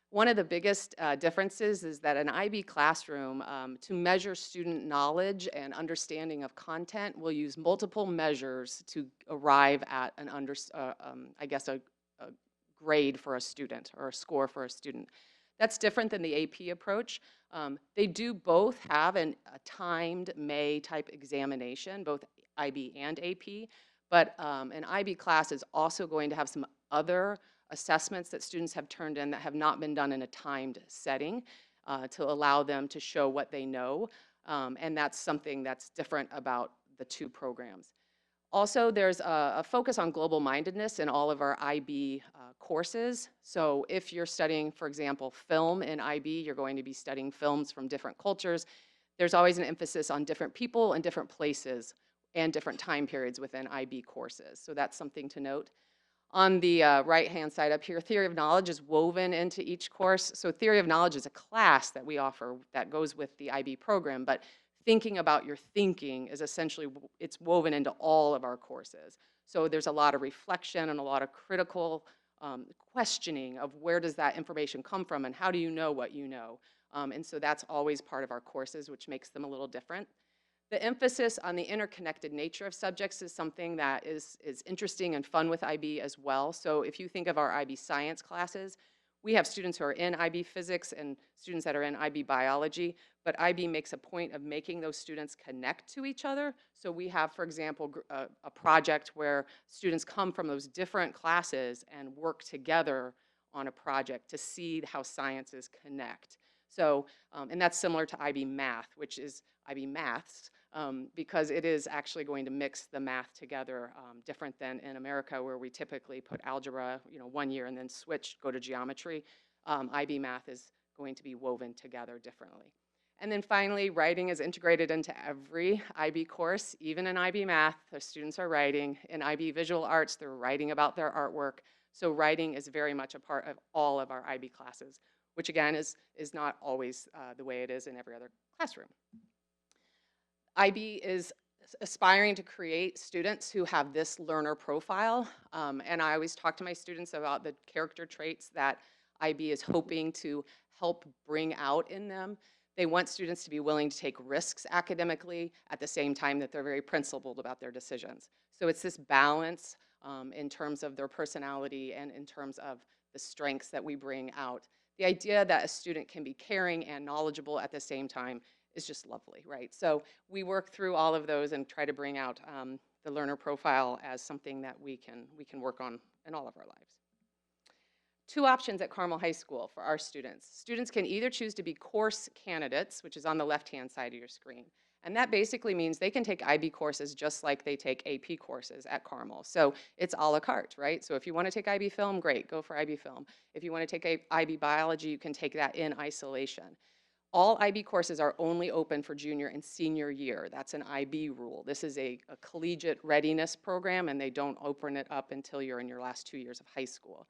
L: One of the biggest differences is that an IB classroom, to measure student knowledge and understanding of content, will use multiple measures to arrive at an I guess a grade for a student or a score for a student. That's different than the AP approach. They do both have a timed May type examination, both IB and AP, but an IB class is also going to have some other assessments that students have turned in that have not been done in a timed setting to allow them to show what they know. And that's something that's different about the two programs. Also, there's a focus on global mindedness in all of our IB courses. So if you're studying, for example, film in IB, you're going to be studying films from different cultures. There's always an emphasis on different people and different places and different time periods within IB courses. So that's something to note. On the right-hand side up here, theory of knowledge is woven into each course. So theory of knowledge is a class that we offer that goes with the IB program, but thinking about your thinking is essentially, it's woven into all of our courses. So there's a lot of reflection and a lot of critical questioning of where does that information come from and how do you know what you know. And so that's always part of our courses, which makes them a little different. The emphasis on the interconnected nature of subjects is something that is interesting and fun with IB as well. So if you think of our IB science classes, we have students who are in IB physics and students that are in IB biology, but IB makes a point of making those students connect to each other. So we have, for example, a project where students come from those different classes and work together on a project to see how sciences connect. So, and that's similar to IB math, which is IB maths, because it is actually going to mix the math together, different than in America where we typically put algebra, 1 year and then switch, go to geometry. IB math is going to be woven together differently. And then finally, writing is integrated into every IB course, even in IB math, the students are writing. In IB visual arts, they're writing about their artwork. So writing is very much a part of all of our IB classes, which again is not always the way it is in every other classroom. IB is aspiring to create students who have this learner profile, and I always talk to my students about the character traits that IB is hoping to help bring out in them. They want students to be willing to take risks academically at the same time that they're very principled about their decisions. So it's this balance in terms of their personality and in terms of the strengths that we bring out. The idea that a student can be caring and knowledgeable at the same time is just lovely, right? So we work through all of those and try to bring out the learner profile as something that we can work on in all of our lives. Two options at Carmel High School for our students. Students can either choose to be course candidates, which is on the left-hand side of your screen. And that basically means they can take IB courses just like they take AP courses at Carmel. So it's a la carte, right? So if you want to take IB film, great, go for IB film. If you want to take IB biology, you can take that in isolation. All IB courses are only open for junior and senior year. That's an IB rule. This is a collegiate readiness program, and they don't open it up until you're in your last 2 years of high school.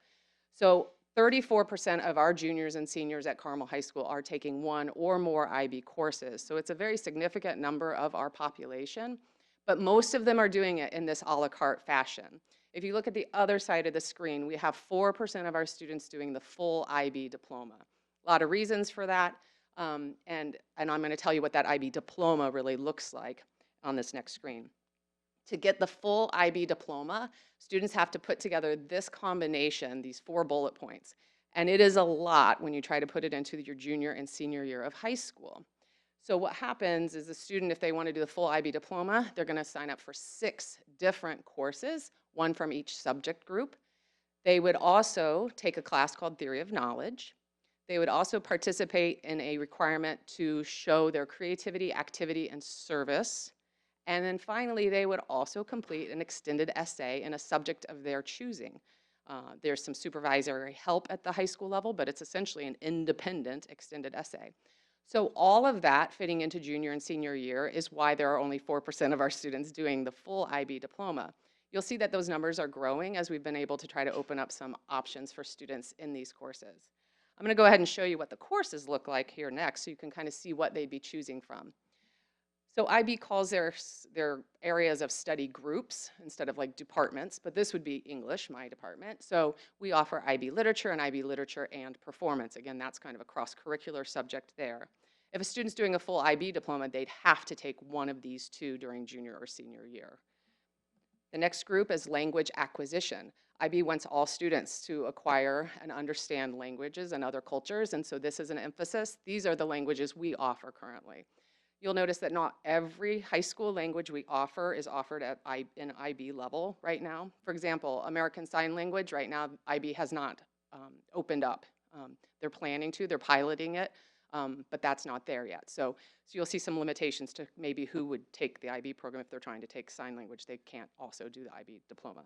L: So 34% of our juniors and seniors at Carmel High School are taking one or more IB courses. So it's a very significant number of our population, but most of them are doing it in this a la carte fashion. If you look at the other side of the screen, we have 4% of our students doing the full IB diploma. A lot of reasons for that, and I'm going to tell you what that IB diploma really looks like on this next screen. To get the full IB diploma, students have to put together this combination, these 4 bullet points. And it is a lot when you try to put it into your junior and senior year of high school. So what happens is the student, if they want to do the full IB diploma, they're going to sign up for 6 different courses, 1 from each subject group. They would also take a class called Theory of Knowledge. They would also participate in a requirement to show their creativity, activity, and service. And then finally, they would also complete an extended essay in a subject of their choosing. There's some supervisory help at the high school level, but it's essentially an independent extended essay. So all of that fitting into junior and senior year is why there are only 4% of our students doing the full IB diploma. You'll see that those numbers are growing as we've been able to try to open up some options for students in these courses. I'm going to go ahead and show you what the courses look like here next so you can kind of see what they'd be choosing from. So IB calls their areas of study groups instead of like departments, but this would be English, my department. So we offer IB literature and performance. Again, that's kind of a cross-curricular subject there. If a student's doing a full IB diploma, they'd have to take one of these 2 during junior or senior year. The next group is language acquisition. IB wants all students to acquire and understand languages and other cultures, and so this is an emphasis. These are the languages we offer currently. You'll notice that not every high school language we offer is offered at in IB level right now. For example, American Sign Language, right now IB has not opened up. They're planning to, they're piloting it, but that's not there yet. So you'll see some limitations to maybe who would take the IB program if they're trying to take sign language. They can't also do the IB diploma.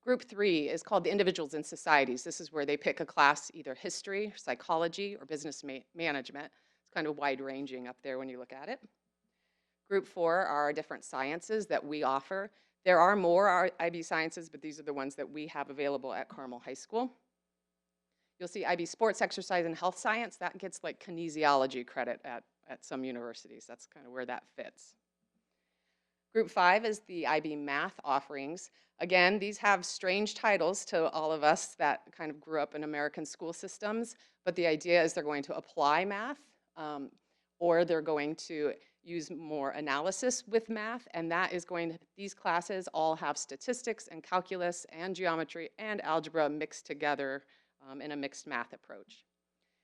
L: Group 3 is called the Individuals and Societies. This is where they pick a class, either history, psychology, or business management. Kind of wide-ranging up there when you look at it. Group 4 are our different sciences that we offer. There are more IB sciences, but these are the ones that we have available at Carmel High School. You'll see IB sports, exercise, and health science. That gets like kinesiology credit at some universities. That's kind of where that fits. Group 5 is the IB math offerings. Again, these have strange titles to all of us that kind of grew up in American school systems, but the idea is they're going to apply math, or they're going to use more analysis with math, and that is these classes all have statistics and calculus and geometry and algebra mixed together in a mixed math approach.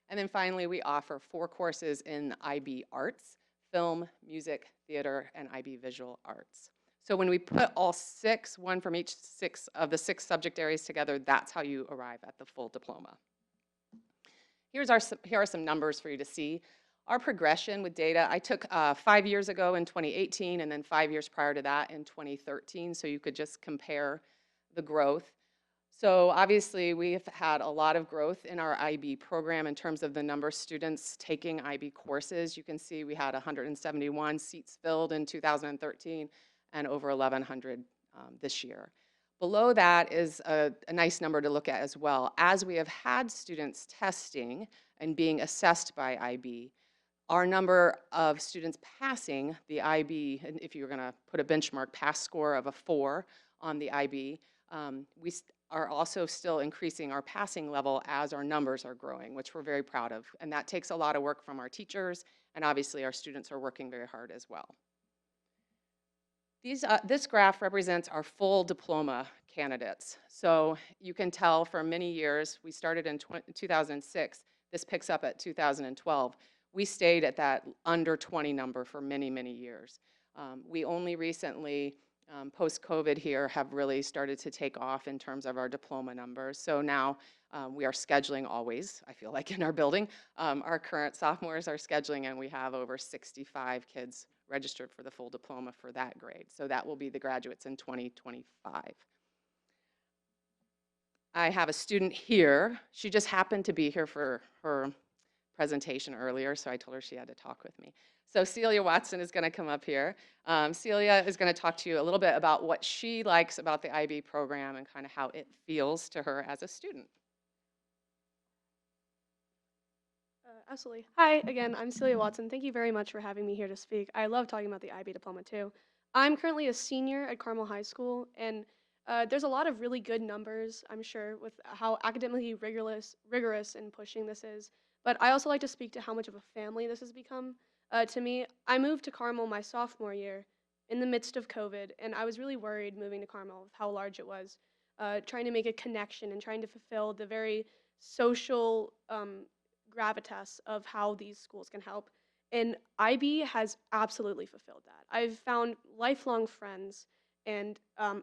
L: And then finally, we offer 4 courses in IB arts: film, music, theater, and IB visual arts. So when we put all 6, 1 from each 6 of the 6 subject areas together, that's how you arrive at the full diploma. Here are some numbers for you to see. Our progression with data, I took 5 years ago in 2018 and then 5 years prior to that in 2013, so you could just compare the growth. So obviously we've had a lot of growth in our IB program in terms of the number of students taking IB courses. You can see we had 171 seats filled in 2013 and over 1,100 this year. Below that is a nice number to look at as well. As we have had students testing and being assessed by IB, our number of students passing the IB, and if you're going to put a benchmark pass score of a 4 on the IB, we are also still increasing our passing level as our numbers are growing, which we're very proud of. And that takes a lot of work from our teachers, and obviously our students are working very hard as well. This graph represents our full diploma candidates. So you can tell for many years, we started in 2006, this picks up at 2012. we stayed at that under 20 number for many, many years. We only recently, post-COVID here, have really started to take off in terms of our diploma numbers. So now we are scheduling always, I feel like, in our building. Our current sophomores are scheduling, and we have over 65 kids registered for the full diploma for that grade. So that will be the graduates in 2025. I have a student here. She just happened to be here for her presentation earlier, so I told her she had to talk with me. So Celia Watson is going to come up here. Celia is going to talk to you a little bit about what she likes about the IB program and kind of how it feels to her as a student.
N: Absolutely. Hi, again, I'm Celia Watson. Thank you very much for having me here to speak. I love talking about the IB diploma too. I'm currently a senior at Carmel High School, and there's a lot of really good numbers, I'm sure, with how academically rigorous and pushing this is. But I also like to speak to how much of a family this has become. To me, I moved to Carmel my sophomore year in the midst of COVID, and I was really worried moving to Carmel with how large it was, trying to make a connection and trying to fulfill the very social gravitas of how these schools can help. And IB has absolutely fulfilled that. I've found lifelong friends and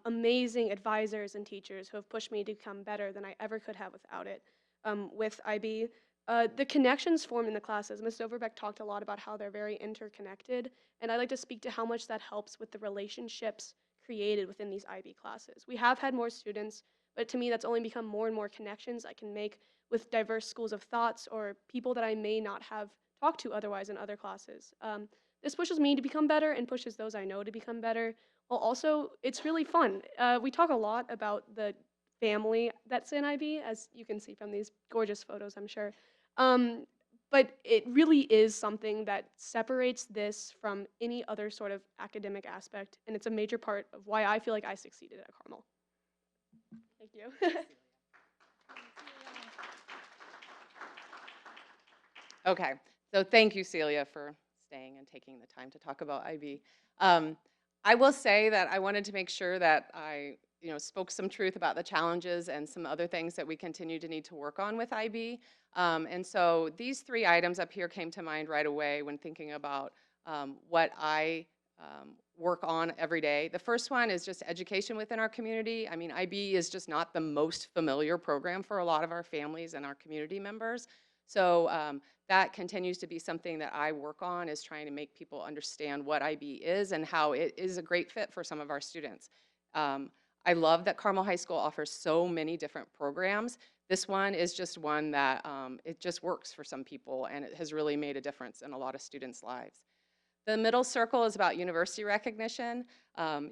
N: amazing advisors and teachers who have pushed me to become better than I ever could have without it. With IB, the connections formed in the classes, Ms. Overbeck talked a lot about how they're very interconnected, and I'd like to speak to how much that helps with the relationships created within these IB classes. We have had more students, but to me that's only become more and more connections I can make with diverse schools of thoughts or people that I may not have talked to otherwise in other classes. This pushes me to become better and pushes those I know to become better. Well, also, it's really fun. We talk a lot about the family that's in IB, as you can see from these gorgeous photos, I'm sure. But it really is something that separates this from any other sort of academic aspect, and it's a major part of why I feel like I succeeded at Carmel. Thank you.
L: Okay, so thank you, Celia, for staying and taking the time to talk about IB. I will say that I wanted to make sure that I spoke some truth about the challenges and some other things that we continue to need to work on with IB. And so these 3 items up here came to mind right away when thinking about what I work on every day. The first one is just education within our community. I mean, IB is just not the most familiar program for a lot of our families and our community members. So that continues to be something that I work on, is trying to make people understand what IB is and how it is a great fit for some of our students. I love that Carmel High School offers so many different programs. This one is just one that it just works for some people, and it has really made a difference in a lot of students' lives. The middle circle is about university recognition.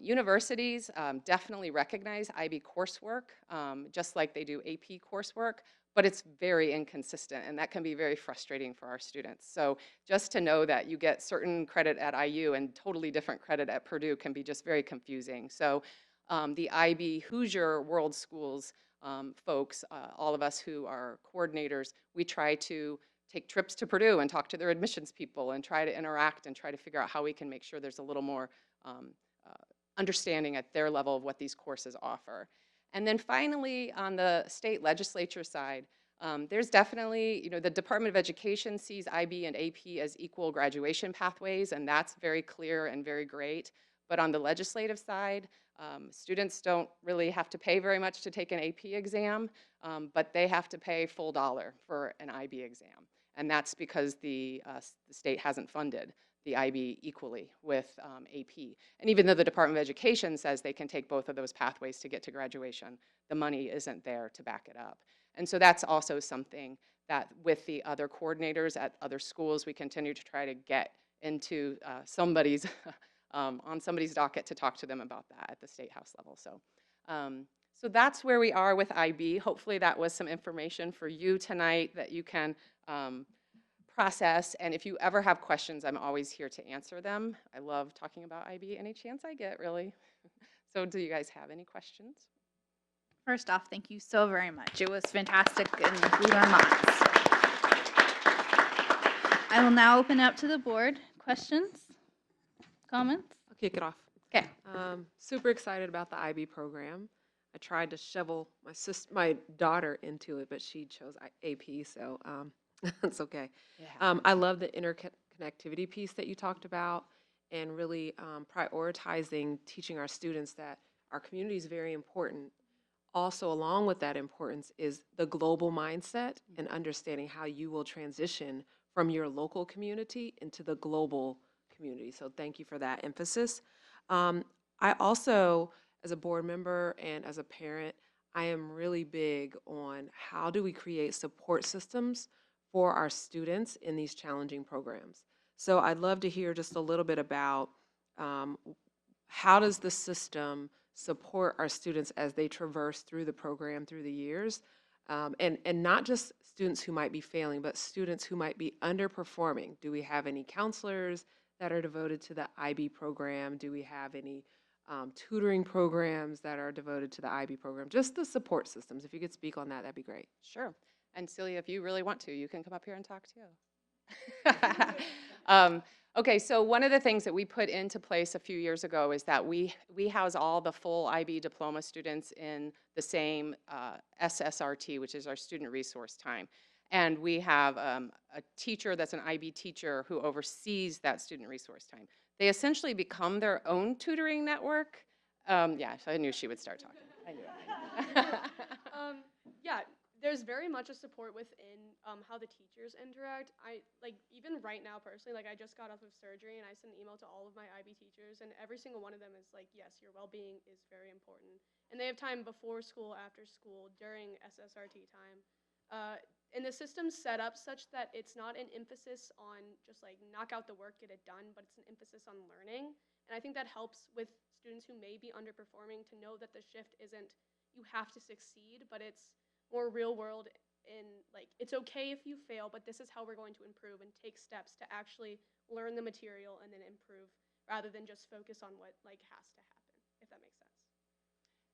L: Universities definitely recognize IB coursework, just like they do AP coursework, but it's very inconsistent, and that can be very frustrating for our students. So just to know that you get certain credit at IU and totally different credit at Purdue can be just very confusing. So the IB Hoosier World Schools folks, all of us who are coordinators, we try to take trips to Purdue and talk to their admissions people and try to interact and try to figure out how we can make sure there's a little more understanding at their level of what these courses offer. And then finally, on the state legislature side, there's definitely, the Department of Education sees IB and AP as equal graduation pathways, and that's very clear and very great. But on the legislative side, students don't really have to pay very much to take an AP exam, but they have to pay full dollar for an IB exam. And that's because the state hasn't funded the IB equally with AP. And even though the Department of Education says they can take both of those pathways to get to graduation, the money isn't there to back it up. And so that's also something that with the other coordinators at other schools, we continue to try to get into somebody's, on somebody's docket to talk to them about that at the State House level. So, so that's where we are with IB. Hopefully that was some information for you tonight that you can process, and if you ever have questions, I'm always here to answer them. I love talking about IB any chance I get, really. So do you guys have any questions?
D: First off, thank you so very much. It was fantastic and blew our minds. I will now open up to the board. Questions? Comments?
M: I'll kick it off.
D: Okay.
M: Super excited about the IB program. I tried to shovel my daughter into it, but she chose AP, so That's okay.
L: Yeah.
M: I love the interconnectivity piece that you talked about and really prioritizing teaching our students that our community is very important. Also, along with that importance is the global mindset and understanding how you will transition from your local community into the global community. So thank you for that emphasis. I also, as a board member and as a parent, I am really big on how do we create support systems for our students in these challenging programs. So I'd love to hear just a little bit about um, how does the system support our students as they traverse through the program through the years, and not just students who might be failing, but students who might be underperforming. Do we have any counselors that are devoted to the IB program? Do we have any tutoring programs that are devoted to the IB program? Just the support systems. If you could speak on that, that'd be great.
L: Sure. And Celia, if you really want to, you can come up here and talk too. Okay, so one of the things that we put into place a few years ago is that we house all the full IB diploma students in the same SSRT, which is our student resource time. And we have a teacher that's an IB teacher who oversees that student resource time. They essentially become their own tutoring network. Yeah, so I knew she would start talking. I knew it.
N: Yeah, there's very much a support within how the teachers interact. Even right now personally, I just got off of surgery and I sent an email to all of my IB teachers, and every single one of them is like, yes, your well-being is very important. And they have time before school, after school, during SSRT time. And the system's set up such that it's not an emphasis on just knock out the work, get it done, but it's an emphasis on learning. And I think that helps with students who may be underperforming to know that the shift isn't you have to succeed, but it's more real world in it's okay if you fail, but this is how we're going to improve and take steps to actually learn the material and then improve rather than just focus on what has to happen, if that makes sense.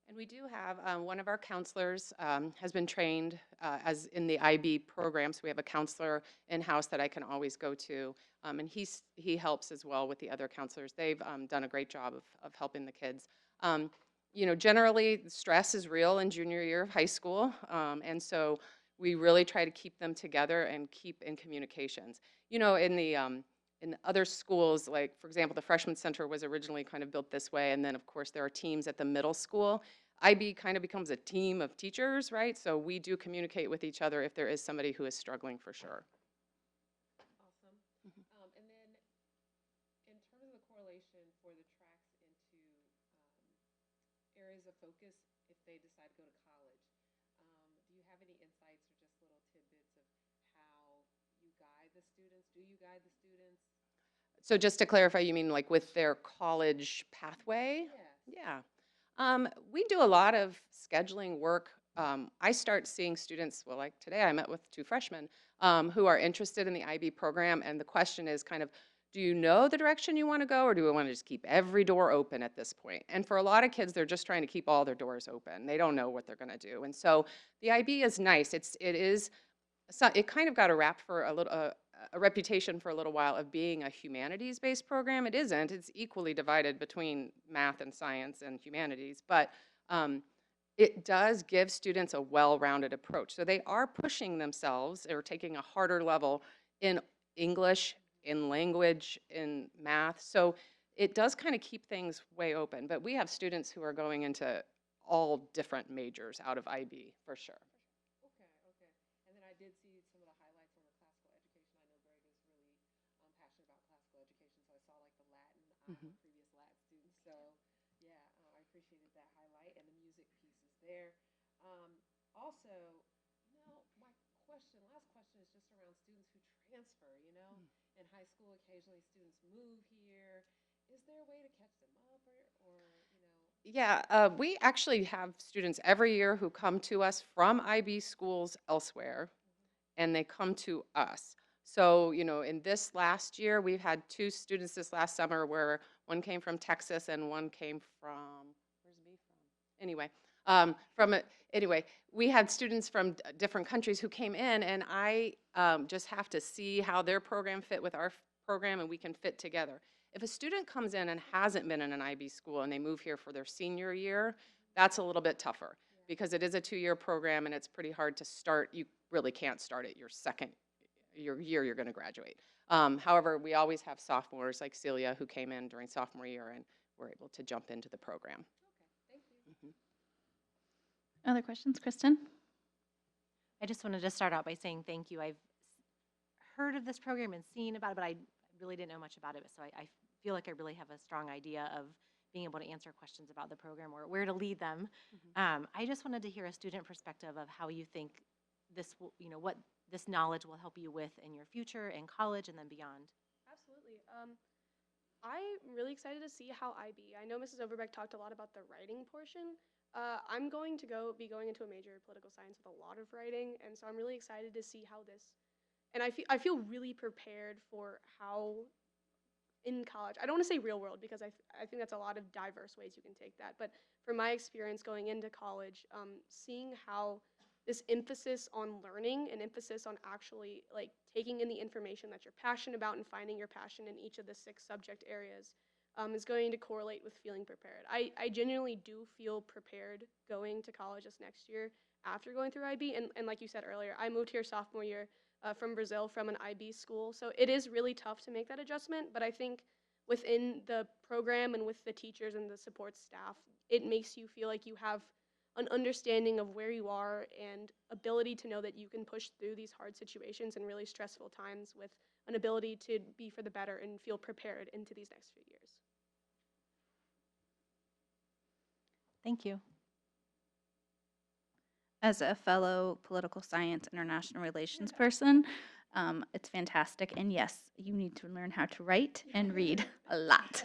L: And we do have one of our counselors has been trained as in the IB program, so we have a counselor in-house that I can always go to, and he helps as well with the other counselors. They've done a great job of helping the kids. You know, generally stress is real in junior year of high school, and so we really try to keep them together and keep in communications. You know, in the other schools, like for example, the freshman center was originally kind of built this way, and then of course there are teams at the middle school. IB kind of becomes a team of teachers, right? So we do communicate with each other if there is somebody who is struggling for sure.
M: Awesome. And then in terms of the correlation for the tracks into areas of focus if they decide to go to college, do you have any insights or just little tidbits of how you guide the students? Do you guide the students?
L: So just to clarify, you mean like with their college pathway?
M: Yeah.
L: Yeah. We do a lot of scheduling work. I start seeing students, well, like today I met with 2 freshmen who are interested in the IB program, and the question is kind of, do you know the direction you want to go, or do we want to just keep every door open at this point? And for a lot of kids, they're just trying to keep all their doors open. They don't know what they're going to do. And so the IB is nice. It kind of got a rap for a reputation for a little while of being a humanities-based program. It isn't. It's equally divided between math and science and humanities, but it does give students a well-rounded approach. So they are pushing themselves or taking a harder level in English, in language, in math. So it does kind of keep things way open, but we have students who are going into all different majors out of IB for sure.
M: Okay. And then I did see some of the highlights on the classical education. I know Greg is really passionate about classical education, so I saw like the Latin, previous Latin students. So yeah, I appreciated that highlight, and the music pieces there. Also, last question is just around students who transfer, in high school, occasionally students move here. Is there a way to catch them up or?
L: Yeah, we actually have students every year who come to us from IB schools elsewhere, and they come to us. So, in this last year, we've had 2 students this last summer where one came from Texas and one came from, where's B from? Anyway, we had students from different countries who came in, and I just have to see how their program fit with our program, and we can fit together. If a student comes in and hasn't been in an IB school and they move here for their senior year, that's a little bit tougher because it is a 2-year program and it's pretty hard to start. You really can't start at your second your year you're going to graduate. However, we always have sophomores like Celia who came in during sophomore year and were able to jump into the program.
D: Other questions, Kristen?
O: I just wanted to start out by saying thank you. I've heard of this program and seen about it, but I really didn't know much about it. So I feel like I really have a strong idea of being able to answer questions about the program or where to lead them. I just wanted to hear a student perspective of how you think this will, what this knowledge will help you with in your future in college and then beyond.
N: Absolutely. I'm really excited to see how IB. I know Mrs. Overbeck talked a lot about the writing portion. I'm going to be going into a major in political science with a lot of writing, and so I'm really excited to see how this. And I feel really prepared for how in college. I don't want to say real world because I think that's a lot of diverse ways you can take that. But from my experience going into college, seeing how this emphasis on learning and emphasis on actually like taking in the information that you're passionate about and finding your passion in each of the 6 subject areas is going to correlate with feeling prepared. I genuinely do feel prepared going to college this next year after going through IB. And like you said earlier, I moved here sophomore year from Brazil from an IB school. So it is really tough to make that adjustment. But I think within the program and with the teachers and the support staff, it makes you feel like you have an understanding of where you are and ability to know that you can push through these hard situations and really stressful times with an ability to be for the better and feel prepared into these next few years.
O: Thank you.
D: As a fellow political science international relations person, it's fantastic. And yes, you need to learn how to write and read a lot.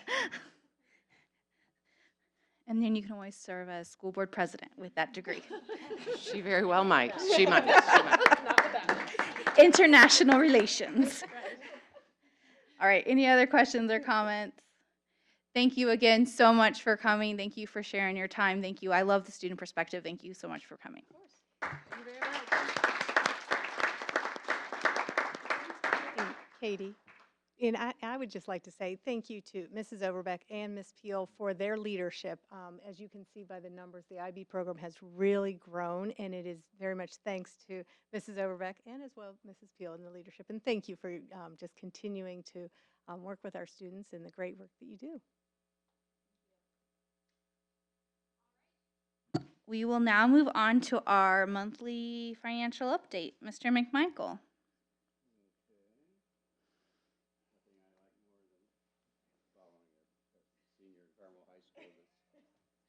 D: And then you can always serve as school board president with that degree.
L: She very well might. She might. She might.
D: International relations. All right, any other questions or comments? Thank you again so much for coming. Thank you for sharing your time. Thank you. I love the student perspective. Thank you so much for coming.
F: Thank you very much.
K: Katie. And I would just like to say thank you to Mrs. Overbeck and Ms. Peel for their leadership. As you can see by the numbers, the IB program has really grown, and it is very much thanks to Mrs. Overbeck and as well Mrs. Peel and the leadership. And thank you for just continuing to work with our students and the great work that you do.
D: We will now move on to our monthly financial update. Mr. McMichael.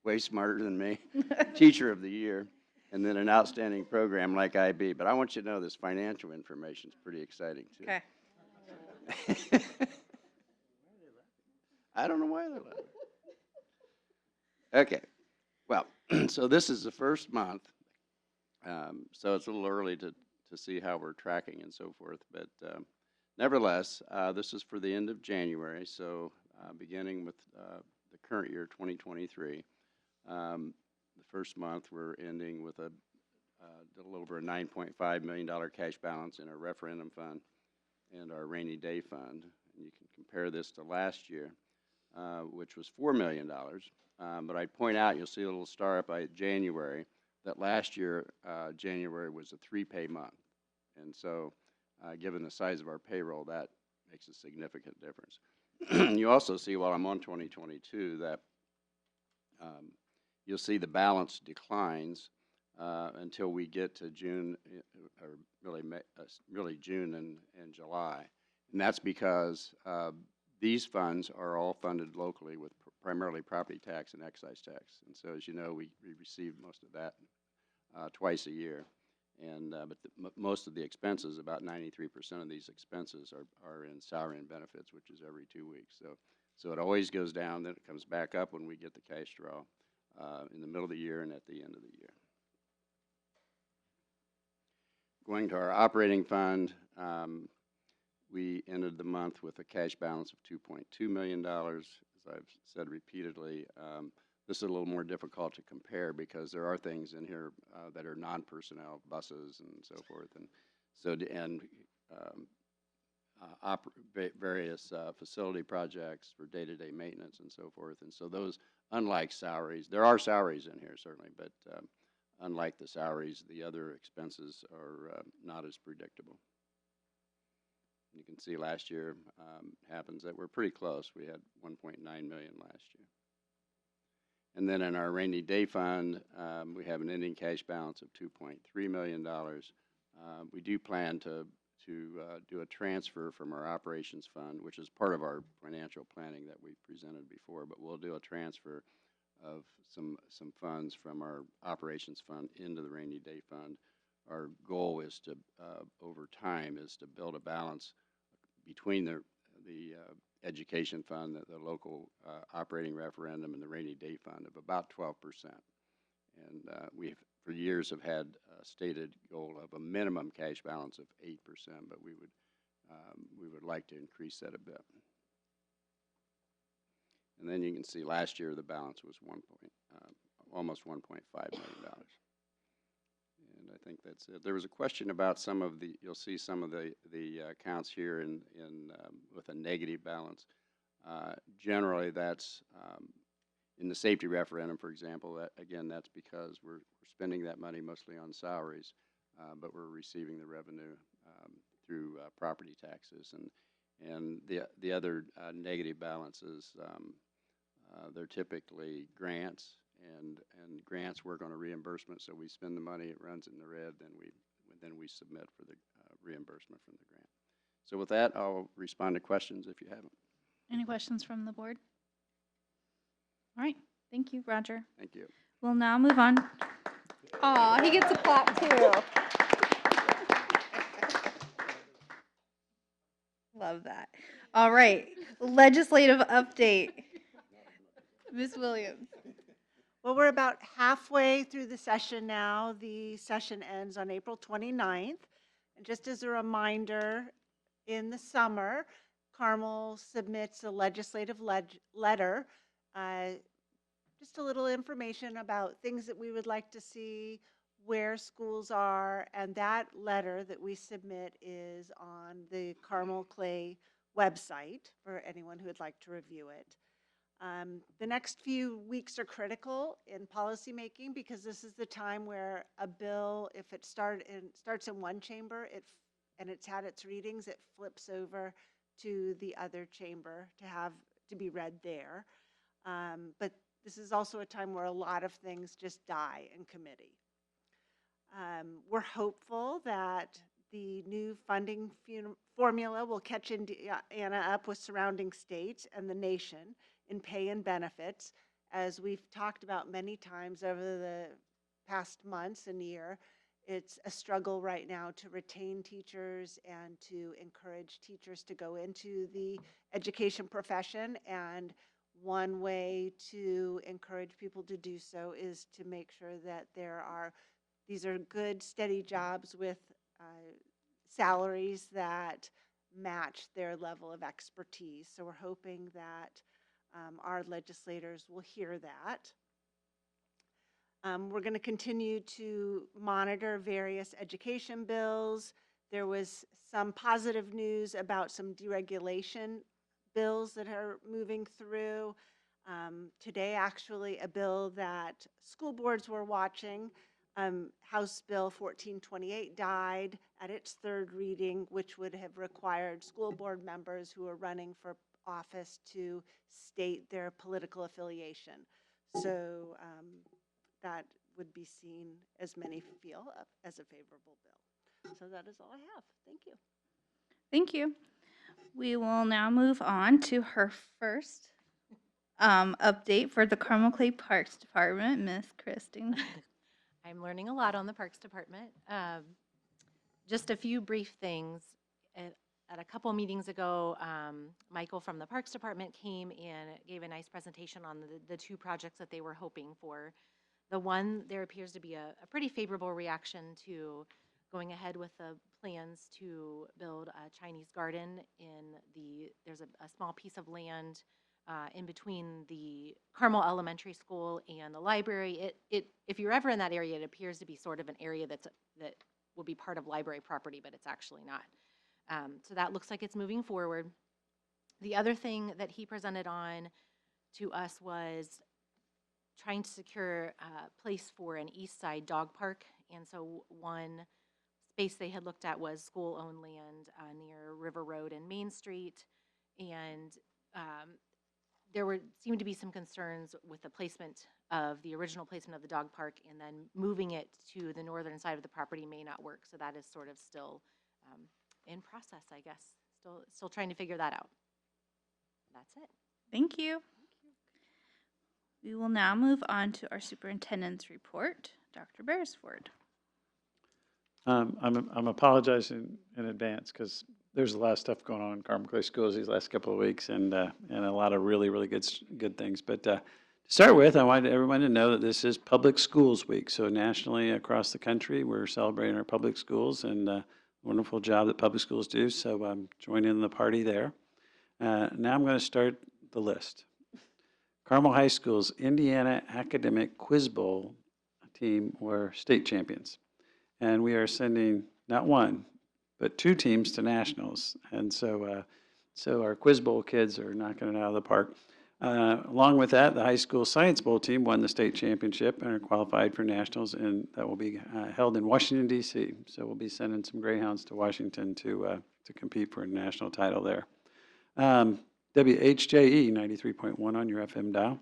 H: Way smarter than me, teacher of the year, and then an outstanding program like IB. But I want you to know this financial information is pretty exciting too.
D: Okay.
H: I don't know why they're laughing. Okay, well, so this is the first month, so it's a little early to see how we're tracking and so forth, but nevertheless, this is for the end of January, so beginning with the current year, 2023. The first month, we're ending with a little over a $9.5 million cash balance in our referendum fund and our rainy day fund. And you can compare this to last year, which was $4 million. But I'd point out, you'll see a little star up by January, that last year, January was a 3-pay month. And so, given the size of our payroll, that makes a significant difference. You also see, while I'm on 2022, that you'll see the balance declines until we get to June, or really June and July. And that's because these funds are all funded locally with primarily property tax and excise tax. And so, as you know, we receive most of that twice a year. And but most of the expenses, about 93% of these expenses are in salary and benefits, which is every 2 weeks. So it always goes down, then it comes back up when we get the cash draw in the middle of the year and at the end of the year. Going to our operating fund, we ended the month with a cash balance of $2.2 million. As I've said repeatedly, this is a little more difficult to compare because there are things in here that are non-personnel, buses and so forth, and so various facility projects for day-to-day maintenance and so forth. And so those, unlike salaries, there are salaries in here certainly, but unlike the salaries, the other expenses are not as predictable. You can see last year happens that we're pretty close. We had 1.9 million last year. And then in our rainy day fund, we have an ending cash balance of $2.3 million. We do plan to do a transfer from our operations fund, which is part of our financial planning that we presented before, but we'll do a transfer of some funds from our operations fund into the rainy day fund. Our goal is to, over time, is to build a balance between the education fund, the local operating referendum, and the rainy day fund of about 12%. And we've, for years, have had a stated goal of a minimum cash balance of 8%, but we would like to increase that a bit. And then you can see last year the balance was almost $1.5 million. And I think that's it. There was a question about some of the, you'll see some of the accounts here with a negative balance. Generally, that's in the safety referendum, for example. Again, that's because we're spending that money mostly on salaries, but we're receiving the revenue through property taxes. And the other negative balances, they're typically grants, and grants work on a reimbursement. So we spend the money, it runs in the red, then we submit for the reimbursement from the grant. So with that, I'll respond to questions if you have them.
D: Any questions from the board? All right. Thank you, Roger.
H: Thank you.
D: We'll now move on. Aw, he gets a clap too. Love that. All right. Legislative update. Ms. Williams.
B: Well, we're about halfway through the session now. The session ends on April 29th. And just as a reminder, in the summer, Carmel submits a legislative letter, just a little information about things that we would like to see, where schools are, and that letter that we submit is on the Carmel Clay website for anyone who would like to review it. The next few weeks are critical in policymaking because this is the time where a bill, if it starts in one chamber and it's had its readings, it flips over to the other chamber to be read there. But this is also a time where a lot of things just die in committee. We're hopeful that the new funding formula will catch Indiana up with surrounding states and the nation in pay and benefits. As we've talked about many times over the past months and year, it's a struggle right now to retain teachers and to encourage teachers to go into the education profession. And one way to encourage people to do so is to make sure that these are good, steady jobs with salaries that match their level of expertise. So we're hoping that our legislators will hear that. We're going to continue to monitor various education bills. There was some positive news about some deregulation bills that are moving through. Today, actually, a bill that school boards were watching, House Bill 1428, died at its third reading, which would have required school board members who are running for office to state their political affiliation. So that would be seen, as many feel, as a favorable bill. So that is all I have. Thank you.
D: Thank you. We will now move on to her first update for the Carmel Clay Parks Department, Miss Kristen.
O: I'm learning a lot on the Parks Department. Just a few brief things. At a couple meetings ago, Michael from the Parks Department came and gave a nice presentation on the two projects that they were hoping for. The one, there appears to be a pretty favorable reaction to going ahead with the plans to build a Chinese garden there's a small piece of land in between the Carmel Elementary School and the library. If you're ever in that area, it appears to be sort of an area that will be part of library property, but it's actually not. So that looks like it's moving forward. The other thing that he presented on to us was trying to secure a place for an East Side dog park. And so one base they had looked at was school-owned land near River Road and Main Street. And there seemed to be some concerns with the placement of the original placement of the dog park, and then moving it to the northern side of the property may not work. So that is sort of still in process, I guess. Still trying to figure that out. That's it.
D: Thank you. We will now move on to our superintendent's report. Dr. Beresford.
J: I'm apologizing in advance because there's a lot of stuff going on in Carmel Clay Schools these last couple of weeks, and a lot of really, really good things. But to start with, I wanted everyone to know that this is Public Schools Week. So nationally, across the country, we're celebrating our public schools and wonderful job that public schools do. So join in the party there. Now I'm going to start the list. Carmel High School's Indiana Academic Quiz Bowl team were state champions. And we are sending not one, but 2 teams to nationals. And so our Quiz Bowl kids are knocking it out of the park. Along with that, the high school Science Bowl team won the state championship and are qualified for nationals, and that will be held in Washington, D.C. So we'll be sending some Greyhounds to Washington to compete for a national title there. WHJE 93.1 on your FM dial.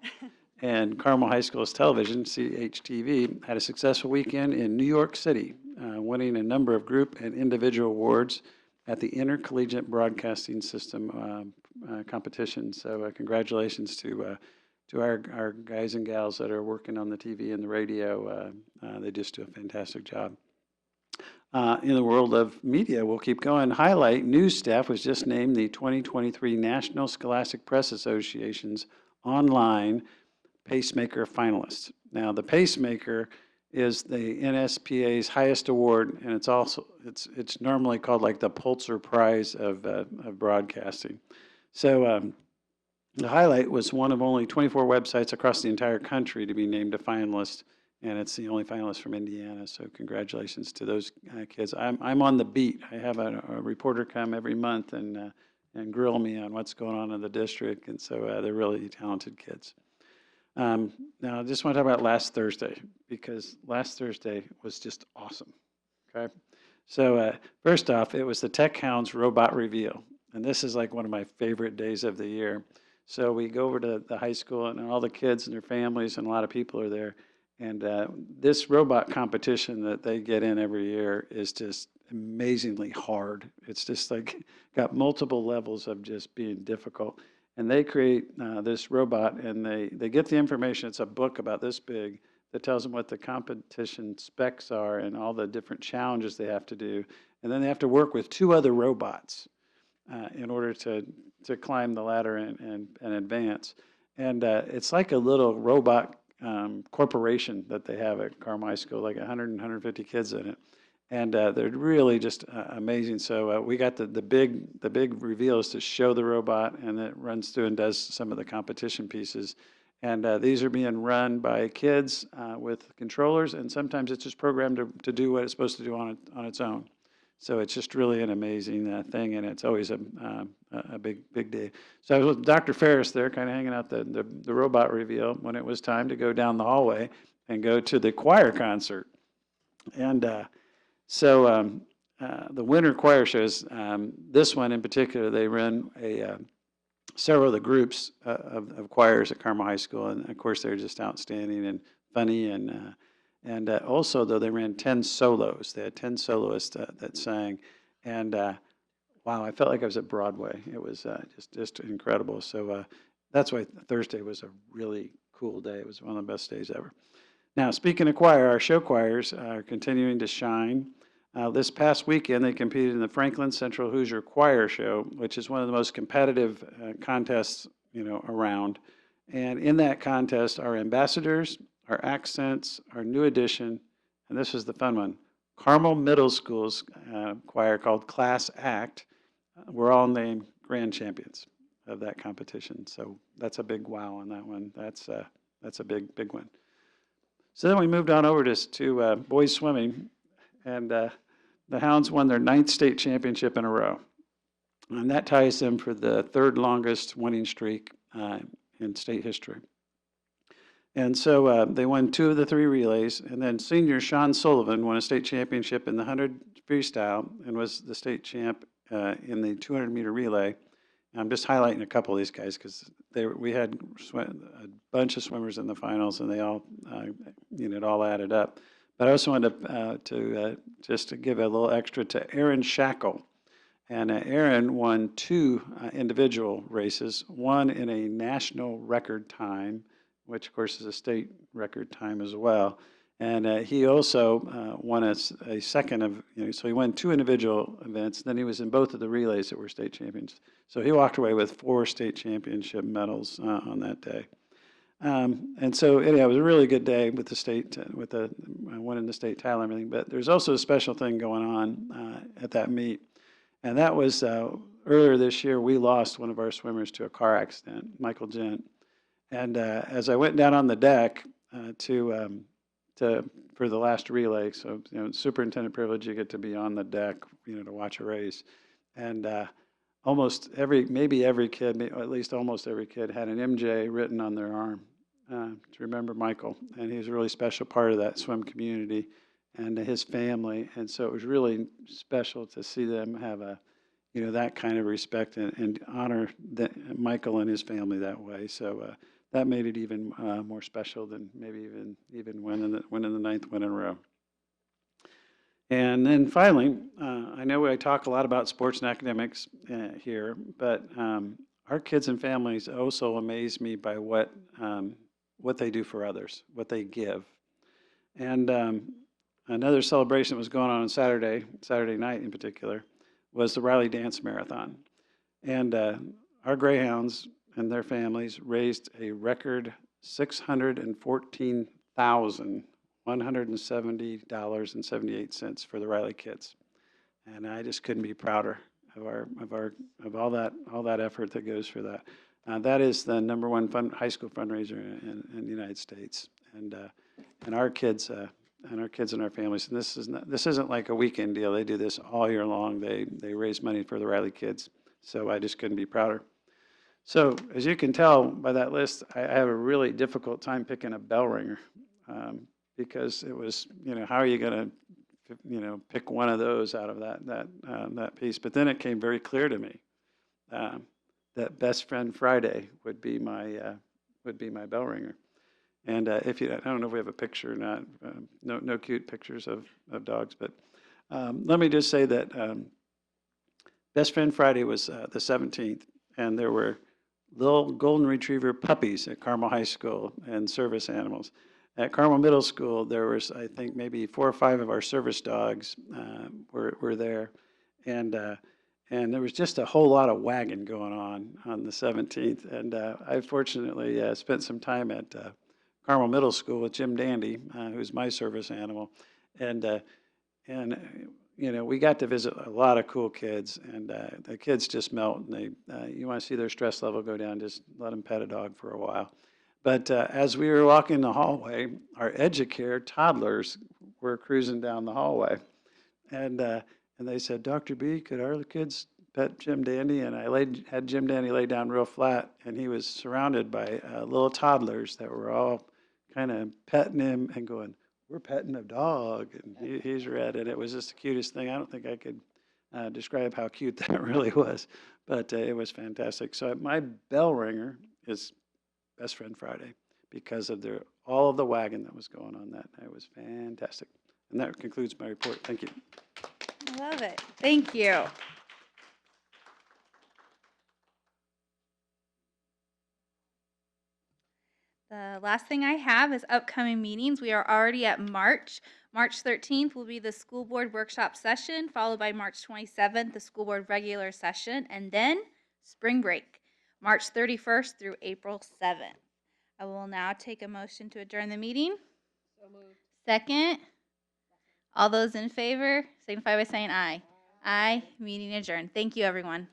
J: And Carmel High School's television, CHTV, had a successful weekend in New York City, winning a number of group and individual awards at the Intercollegiate Broadcasting System competition. So congratulations to our guys and gals that are working on the TV and the radio. They just do a fantastic job. In the world of media, we'll keep going. Highlight News Staff was just named the 2023 National Scholastic Press Association's online Pacemaker finalist. Now, the Pacemaker is the NSPA's highest award, and it's normally called like the Pulitzer Prize of broadcasting. So the highlight was one of only 24 websites across the entire country to be named a finalist, and it's the only finalist from Indiana. So congratulations to those kids. I'm on the beat. I have a reporter come every month and grill me on what's going on in the district, and so they're really talented kids. Now, I just want to talk about last Thursday, because last Thursday was just awesome, okay? So first off, it was the Tech Hounds Robot Reveal, and this is like one of my favorite days of the year. So we go over to the high school, and all the kids and their families and a lot of people are there, and this robot competition that they get in every year is just amazingly hard. It's just like got multiple levels of just being difficult. And they create this robot, and they get the information. It's a book about this big that tells them what the competition specs are and all the different challenges they have to do. And then they have to work with 2 other robots in order to climb the ladder and advance. And it's like a little robot corporation that they have at Carmel High School, like 100 and 150 kids in it. And they're really just amazing. So we got the big reveal is to show the robot, and it runs through and does some of the competition pieces. And these are being run by kids with controllers, and sometimes it's just programmed to do what it's supposed to do on its own. So it's just really an amazing thing, and it's always a big day. So I was with Dr. Ferris there, kind of hanging out the robot reveal when it was time to go down the hallway and go to the choir concert. And so the winter choir shows, this one in particular, they run several of the groups of choirs at Carmel High School, and of course they're just outstanding and funny, and also though they ran 10 solos. They had 10 soloists that sang, and wow, I felt like I was at Broadway. It was just incredible. So that's why Thursday was a really cool day. It was one of the best days ever. Now, speaking of choir, our show choirs are continuing to shine. This past weekend, they competed in the Franklin Central Hoosier Choir Show, which is one of the most competitive contests, around. And in that contest, our ambassadors, our accents, our new addition, and this was the fun one, Carmel Middle School's choir called Class Act, were all named grand champions of that competition. So that's a big wow on that one. That's a big one. So then we moved on over to boys swimming, and the Hounds won their 9th state championship in a row. And that ties them for the 3rd longest winning streak in state history. And so they won 2 of the 3 relays, and then senior Sean Sullivan won a state championship in the 100 freestyle and was the state champ in the 200-meter relay. I'm just highlighting a couple of these guys because we had a bunch of swimmers in the finals, and they all, it all added up. But I also wanted to just to give a little extra to Aaron Shackle. And Aaron won 2 individual races, one in a national record time, which of course is a state record time as well. And he also won a second of, so he won 2 individual events. Then he was in both of the relays that were state champions. So he walked away with 4 state championship medals on that day. And so anyhow, it was a really good day with the state, with the winning the state title and everything. But there's also a special thing going on at that meet. And that was earlier this year, we lost one of our swimmers to a car accident, Michael Gent. And as I went down on the deck for the last relay, so superintendent privilege, you get to be on the deck, to watch a race. And almost maybe every kid, at least almost every kid, had an MJ written on their arm to remember Michael. And he was a really special part of that swim community and his family. And so it was really special to see them have that kind of respect and honor Michael and his family that way. So that made it even more special than maybe even winning the 9th win in a row. And then finally, I know I talk a lot about sports and academics here, but our kids and families also amaze me by what they do for others, what they give. And another celebration that was going on Saturday night in particular, was the Riley Dance Marathon. And our Greyhounds and their families raised a record $614,170.78 for the Riley kids. And I just couldn't be prouder of all that effort that goes for that. That is the #1 high school fundraiser in the United States. And our kids and our families. And this isn't like a weekend deal. They do this all year long. They raise money for the Riley kids. So I just couldn't be prouder. So as you can tell by that list, I have a really difficult time picking a bell ringer because it was, how are you going to, pick one of those out of that piece? But then it came very clear to me that Best Friend Friday would be my bell ringer. And I don't know if we have a picture or not. No cute pictures of dogs, but let me just say that Best Friend Friday was the 17th, and there were little golden retriever puppies at Carmel High School and service animals. At Carmel Middle School, there was, I think, maybe 4 or 5 of our service dogs were there, and there was just a whole lot of wagging going on the 17th. And I fortunately spent some time at Carmel Middle School with Jim Dandy, who's my service animal, and we got to visit a lot of cool kids, and the kids just melt. And you want to see their stress level go down, just let them pet a dog for a while. But as we were walking the hallway, our Educare toddlers were cruising down the hallway, and they said, "Dr. B, could our kids pet Jim Dandy?" And I had Jim Dandy lay down real flat, and he was surrounded by little toddlers that were all kind of petting him and going, "We're petting a dog," and he's red, and it was just the cutest thing. I don't think I could describe how cute that really was, but it was fantastic. So my bell ringer is Best Friend Friday because of all of the wagon that was going on that night. It was fantastic. And that concludes my report. Thank you.
D: I love it. Thank you. The last thing I have is upcoming meetings. We are already at March. March 13th will be the school board workshop session, followed by March 27th, the school board regular session, and then spring break, March 31st through April 7th. I will now take a motion to adjourn the meeting. So moved. Second. All those in favor, signify by saying aye. Aye. Meeting adjourned. Thank you, everyone.